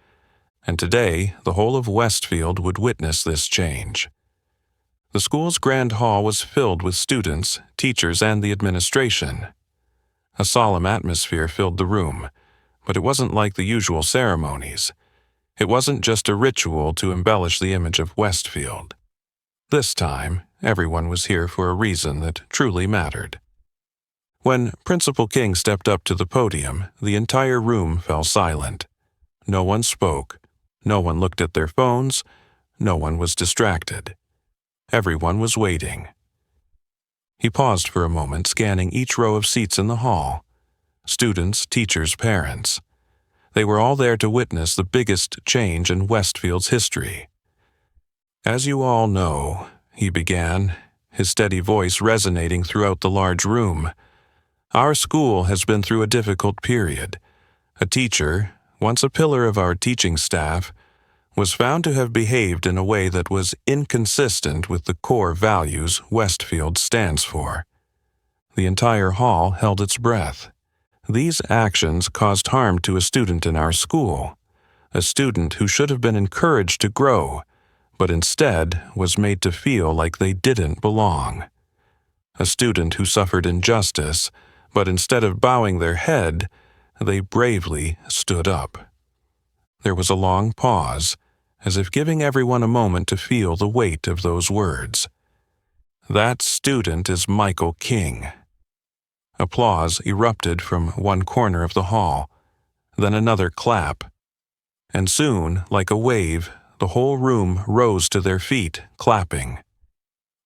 and today the whole of Westfield would witness this change. The school's grand hall was filled with students, teachers, and the administration. A solemn atmosphere filled the room, but it wasn't like the usual ceremonies. It wasn't just a ritual to embellish the image of Westfield. This time, everyone was here for a reason that truly mattered. When Principal King stepped up to the podium, the entire room fell silent. No one spoke. No one looked at their phones. No one was distracted. Everyone was waiting. He paused for a moment, scanning each row of seats in the hall. Students, teachers, parents. They were all there to witness the biggest change in Westfield's history. "As you all know," he began, his steady voice resonating throughout the large room, "our school has been through a difficult period. A teacher, once a pillar of our teaching staff, was found to have behaved in a way that was inconsistent with the core values Westfield stands for." The entire hall held its breath. These actions caused harm to a student in our school, a student who should have been encouraged to grow, but instead was made to feel like they didn't belong. A student who suffered injustice, but instead of bowing their head, they bravely stood up. There was a long pause, as if giving everyone a moment to feel the weight of those words. "That student is Michael King." Applause erupted from one corner of the hall, then another clap, and soon, like a wave, the whole room rose to their feet, clapping.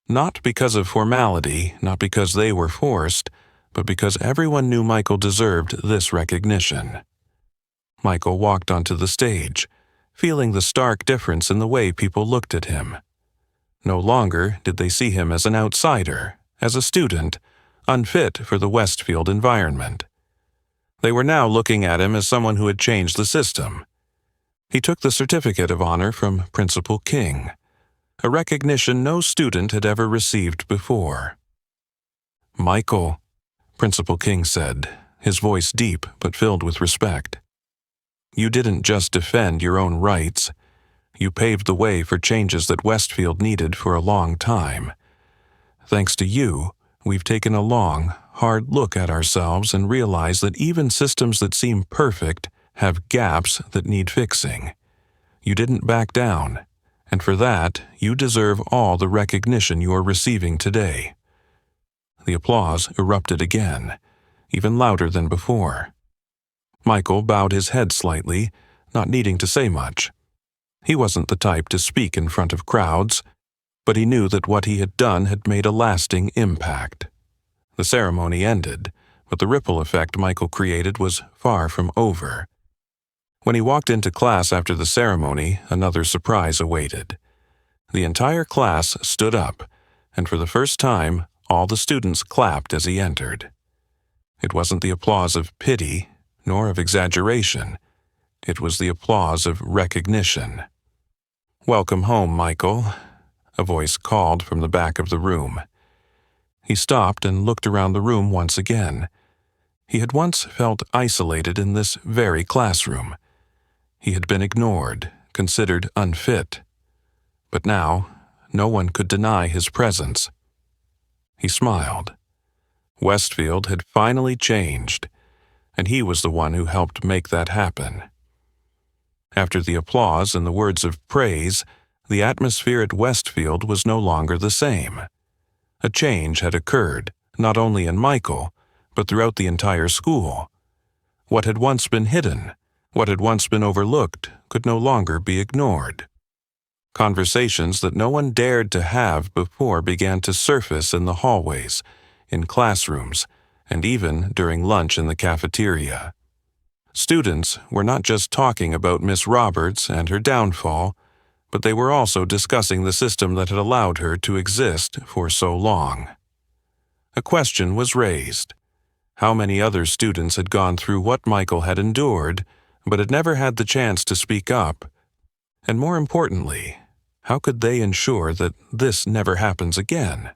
Not because of formality, not because they were forced, but because everyone knew Michael deserved this recognition. Michael walked onto the stage, feeling the stark difference in the way people looked at him. No longer did they see him as an outsider, as a student, unfit for the Westfield environment. They were now looking at him as someone who had changed the system. He took the certificate of honor from Principal King, a recognition no student had ever received before. "Michael," Principal King said, his voice deep but filled with respect, "you didn't just defend your own rights. You paved the way for changes that Westfield needed for a long time. Thanks to you, we've taken a long, hard look at ourselves and realized that even systems that seem perfect have gaps that need fixing. You didn't back down, and for that, you deserve all the recognition you are receiving today." The applause erupted again, even louder than before. Michael bowed his head slightly, not needing to say much. He wasn't the type to speak in front of crowds, but he knew that what he had done had made a lasting impact. The ceremony ended, but the ripple effect Michael created was far from over. When he walked into class after the ceremony, another surprise awaited. The entire class stood up, and for the first time, all the students clapped as he entered. It wasn't the applause of pity, nor of exaggeration. It was the applause of recognition. "Welcome home, Michael," a voice called from the back of the room. He stopped and looked around the room once again. He had once felt isolated in this very classroom. He had been ignored, considered unfit. But now, no one could deny his presence. He smiled. Westfield had finally changed. and he was the one who helped make that happen. After the applause and the words of praise, the atmosphere at Westfield was no longer the same. A change had occurred, not only in Michael, but throughout the entire school. What had once been hidden, what had once been overlooked, could no longer be ignored. Conversations that no one dared to have before began to surface in the hallways, in classrooms, and even during lunch in the cafeteria. Students were not just talking about Miss Roberts and her downfall, but they were also discussing the system that had allowed her to exist for so long. A question was raised. How many other students had gone through what Michael had endured, but had never had the chance to speak up? And more importantly, how could they ensure that this never happens again?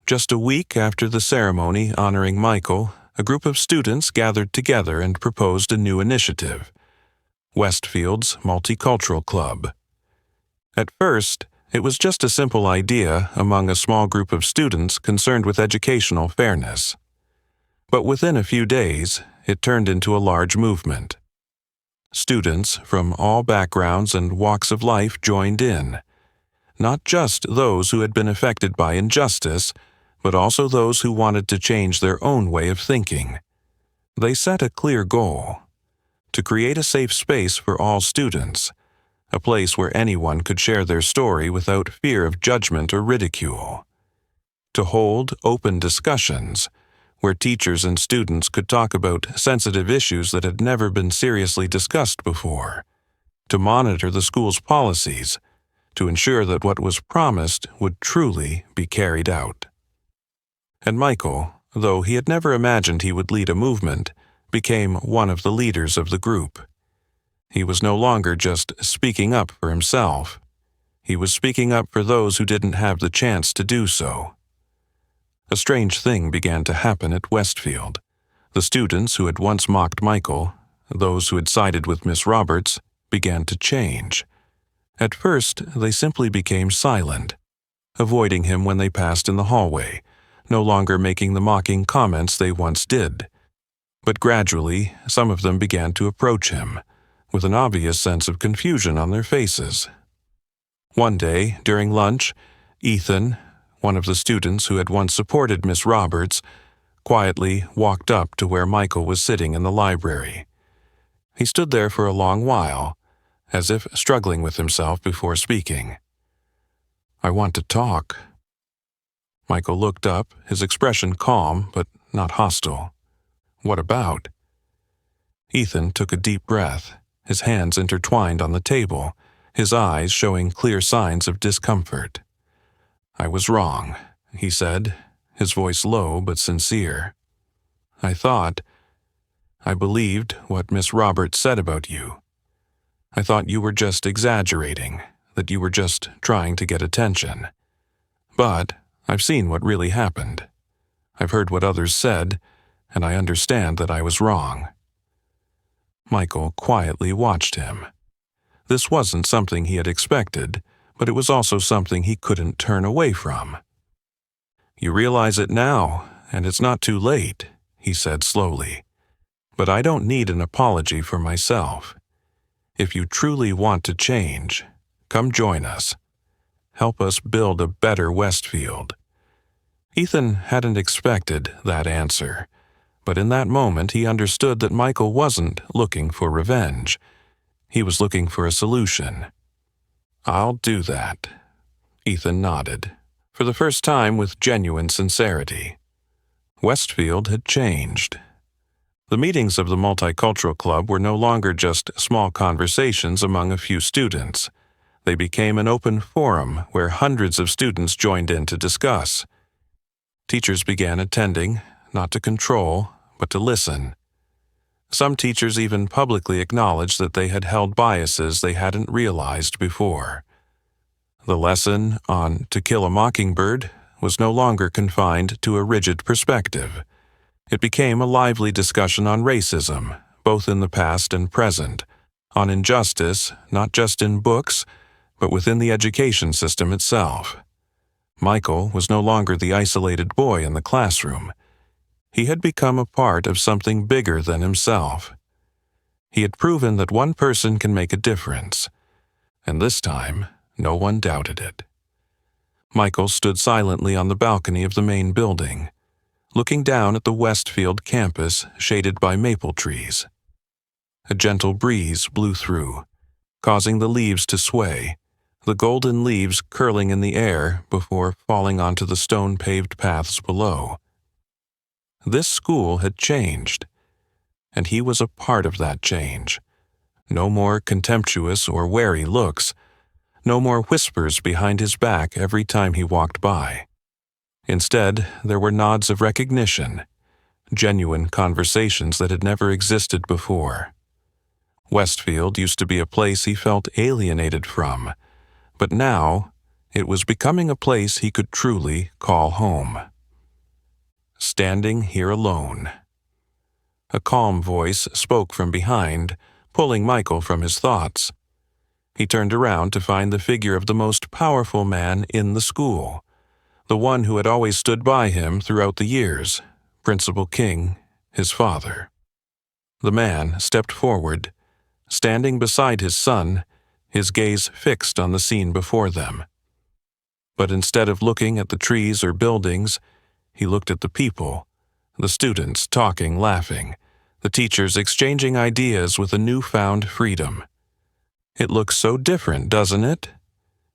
Just a week after the ceremony honoring Michael, a group of students gathered together and proposed a new initiative, Westfield's Multicultural Club. At first, it was just a simple idea among a small group of students concerned with educational fairness. But within a few days, it turned into a large movement. Students from all backgrounds and walks of life joined in, not just those who had been affected by injustice, but also those who wanted to change their own way of thinking. They set a clear goal: to create a safe space for all students, a place where anyone could share their story without fear of judgment or ridicule. To hold open discussions, where teachers and students could talk about sensitive issues that had never been seriously discussed before. To monitor the school's policies, to ensure that what was promised would truly be carried out. And Michael, though he had never imagined he would lead a movement, became one of the leaders of the group. He was no longer just speaking up for himself. He was speaking up for those who didn't have the chance to do so. A strange thing began to happen at Westfield. The students who had once mocked Michael, those who had sided with Miss Roberts, began to change. At first, they simply became silent, avoiding him when they passed in the hallway, no longer making the mocking comments they once did. But gradually, some of them began to approach him, with an obvious sense of confusion on their faces. One day, during lunch, Ethan, one of the students who had once supported Miss Roberts, quietly walked up to where Michael was sitting in the library. He stood there for a long while, as if struggling with himself before speaking. "I want to talk." Michael looked up, his expression calm but not hostile. "What about?" Ethan took a deep breath, his hands intertwined on the table, his eyes showing clear signs of discomfort. "I was wrong," he said, his voice low but sincere. I believed what Miss Roberts said about you. I thought you were just exaggerating, that you were just trying to get attention. But I've seen what really happened. I've heard what others said, and I understand that I was wrong." Michael quietly watched him. This wasn't something he had expected, but it was also something he couldn't turn away from. "You realize it now, and it's not too late," he said slowly. "But I don't need an apology for myself. If you truly want to change, come join us. Help us build a better Westfield." Ethan hadn't expected that answer, but in that moment he understood that Michael wasn't looking for revenge. He was looking for a solution. "I'll do that." Ethan nodded, for the first time with genuine sincerity. Westfield had changed. The meetings of the Multicultural Club were no longer just small conversations among a few students. They became an open forum where hundreds of students joined in to discuss. Teachers began attending, not to control, but to listen. Some teachers even publicly acknowledged that they had held biases they hadn't realized before. The lesson on To Kill a Mockingbird was no longer confined to a rigid perspective. It became a lively discussion on racism, both in the past and present, on injustice, not just in books, but within the education system itself. Michael was no longer the isolated boy in the classroom. He had become a part of something bigger than himself. He had proven that one person can make a difference, and this time, no one doubted it. Michael stood silently on the balcony of the main building, looking down at the Westfield campus shaded by maple trees. A gentle breeze blew through, causing the leaves to sway, the golden leaves curling in the air before falling onto the stone-paved paths below. This school had changed, and he was a part of that change. No more contemptuous or wary looks, no more whispers behind his back every time he walked by. Instead, there were nods of recognition, genuine conversations that had never existed before. Westfield used to be a place he felt alienated from, but now it was becoming a place he could truly call home. Standing here alone. A calm voice spoke from behind, pulling Michael from his thoughts. He turned around to find the figure of the most powerful man in the school, the one who had always stood by him throughout the years, Principal King, his father. The man stepped forward, standing beside his son, his gaze fixed on the scene before them. But instead of looking at the trees or buildings, he looked at the people, the students talking, laughing, the teachers exchanging ideas with a newfound freedom. "It looks so different, doesn't it?"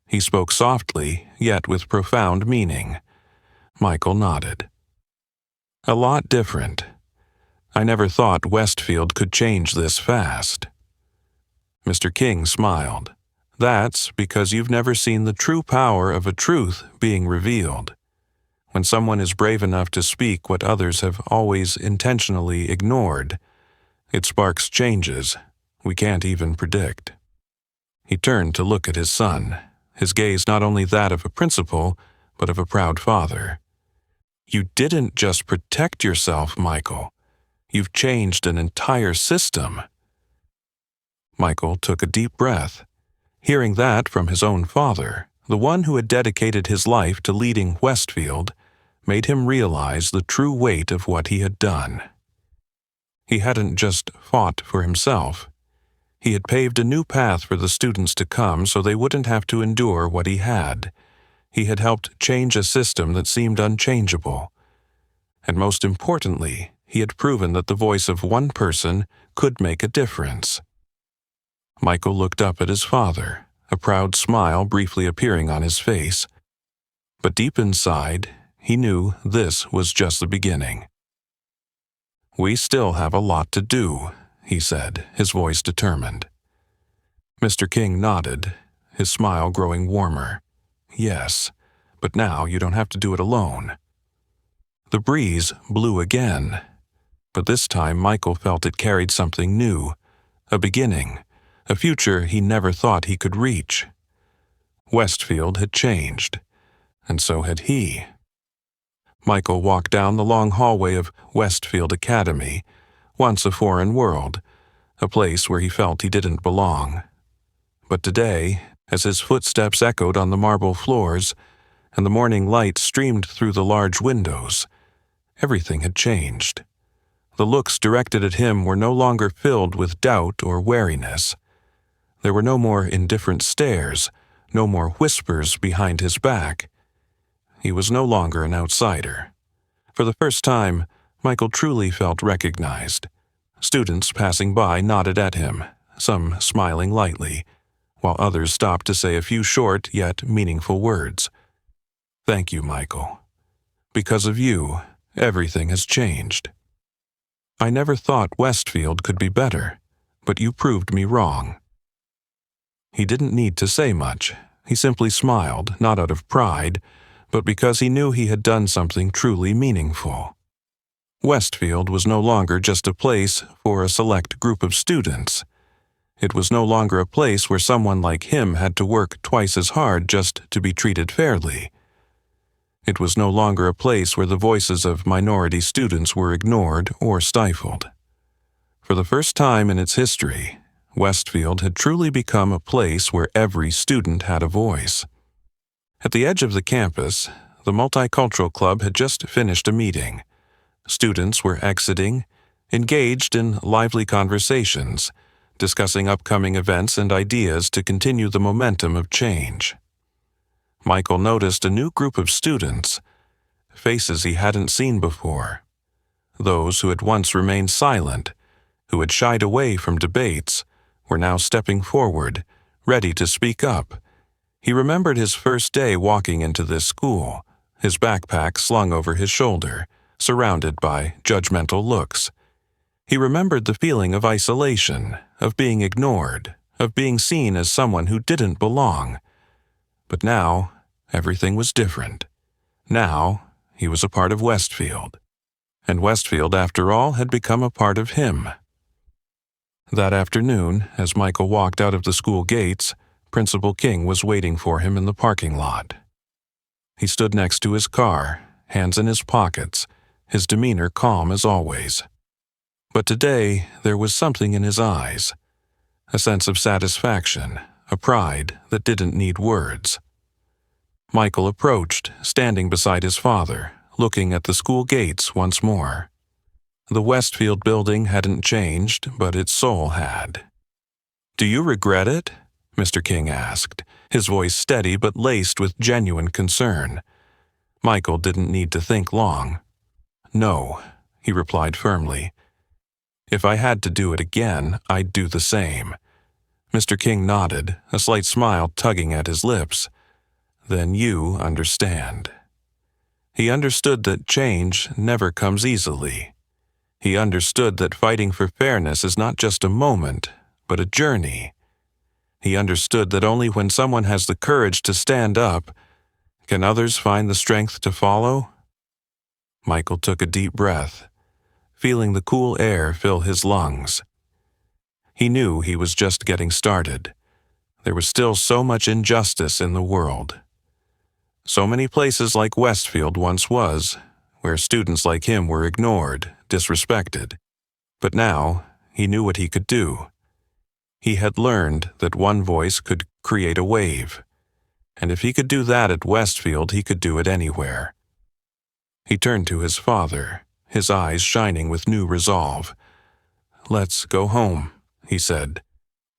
He spoke softly, yet with profound meaning. Michael nodded. "A lot different. I never thought Westfield could change this fast." Mr. King smiled. "That's because you've never seen the true power of a truth being revealed. When someone is brave enough to speak what others have always intentionally ignored, it sparks changes we can't even predict." He turned to look at his son, his gaze not only that of a principal, but of a proud father. "You didn't just protect yourself, Michael. You've changed an entire system." Michael took a deep breath. Hearing that from his own father, the one who had dedicated his life to leading Westfield, made him realize the true weight of what he had done. He hadn't just fought for himself. He had paved a new path for the students to come so they wouldn't have to endure what he had. He had helped change a system that seemed unchangeable. And most importantly, he had proven that the voice of one person could make a difference. Michael looked up at his father, a proud smile briefly appearing on his face. But deep inside, he knew this was just the beginning. "We still have a lot to do," he said, his voice determined. Mr. King nodded, his smile growing warmer. "Yes, but now you don't have to do it alone." The breeze blew again, but this time Michael felt it carried something new, a beginning, a future he never thought he could reach. Westfield had changed, and so had he. Michael walked down the long hallway of Westfield Academy, once a foreign world, a place where he felt he didn't belong. But today, as his footsteps echoed on the marble floors, and the morning light streamed through the large windows, everything had changed. The looks directed at him were no longer filled with doubt or wariness. There were no more indifferent stares, no more whispers behind his back. He was no longer an outsider. For the first time, Michael truly felt recognized. Students passing by nodded at him, some smiling lightly, while others stopped to say a few short yet meaningful words. "Thank you, Michael. Because of you, everything has changed. I never thought Westfield could be better, but you proved me wrong." He didn't need to say much. He simply smiled, not out of pride, but because he knew he had done something truly meaningful. Westfield was no longer just a place for a select group of students. It was no longer a place where someone like him had to work twice as hard just to be treated fairly. It was no longer a place where the voices of minority students were ignored or stifled. For the first time in its history, Westfield had truly become a place where every student had a voice. At the edge of the campus, the Multicultural Club had just finished a meeting. Students were exiting, engaged in lively conversations, discussing upcoming events and ideas to continue the momentum of change. Michael noticed a new group of students, faces he hadn't seen before. Those who had once remained silent, who had shied away from debates, were now stepping forward, ready to speak up. He remembered his first day walking into this school, his backpack slung over his shoulder, surrounded by judgmental looks. He remembered the feeling of isolation, of being ignored, of being seen as someone who didn't belong. But now, everything was different. Now, he was a part of Westfield. And Westfield, after all, had become a part of him. That afternoon, as Michael walked out of the school gates, Principal King was waiting for him in the parking lot. He stood next to his car, hands in his pockets, his demeanor calm as always. But today, there was something in his eyes, a sense of satisfaction, a pride that didn't need words. Michael approached, standing beside his father, looking at the school gates once more. The Westfield building hadn't changed, but its soul had. "Do you regret it?" Mr. King asked, his voice steady but laced with genuine concern. Michael didn't need to think long. "No," he replied firmly. "If I had to do it again, I'd do the same." Mr. King nodded, a slight smile tugging at his lips. "Then you understand." He understood that change never comes easily. He understood that fighting for fairness is not just a moment, but a journey. He understood that only when someone has the courage to stand up, can others find the strength to follow. Michael took a deep breath, feeling the cool air fill his lungs. He knew he was just getting started. There was still so much injustice in the world. So many places like Westfield once was, where students like him were ignored, disrespected. But now, he knew what he could do. He had learned that one voice could create a wave. And if he could do that at Westfield, he could do it anywhere. He turned to his father, his eyes shining with new resolve. "Let's go home," he said.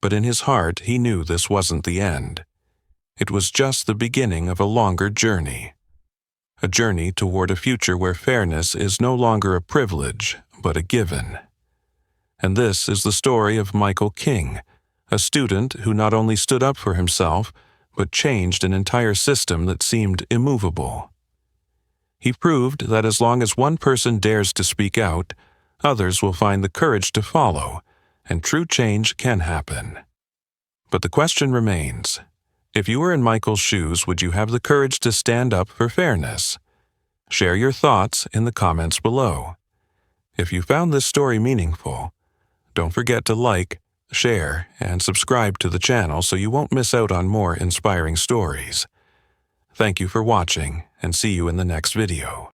But in his heart, he knew this wasn't the end. It was just the beginning of a longer journey. A journey toward a future where fairness is no longer a privilege, but a given. And this is the story of Michael King, a student who not only stood up for himself, but changed an entire system that seemed immovable. He proved that as long as one person dares to speak out, others will find the courage to follow, and true change can happen. But the question remains, if you were in Michael's shoes, would you have the courage to stand up for fairness? Share your thoughts in the comments below. If you found this story meaningful, don't forget to like, share, and subscribe to the channel so you won't miss out on more inspiring stories. Thank you for watching, and see you in the next video.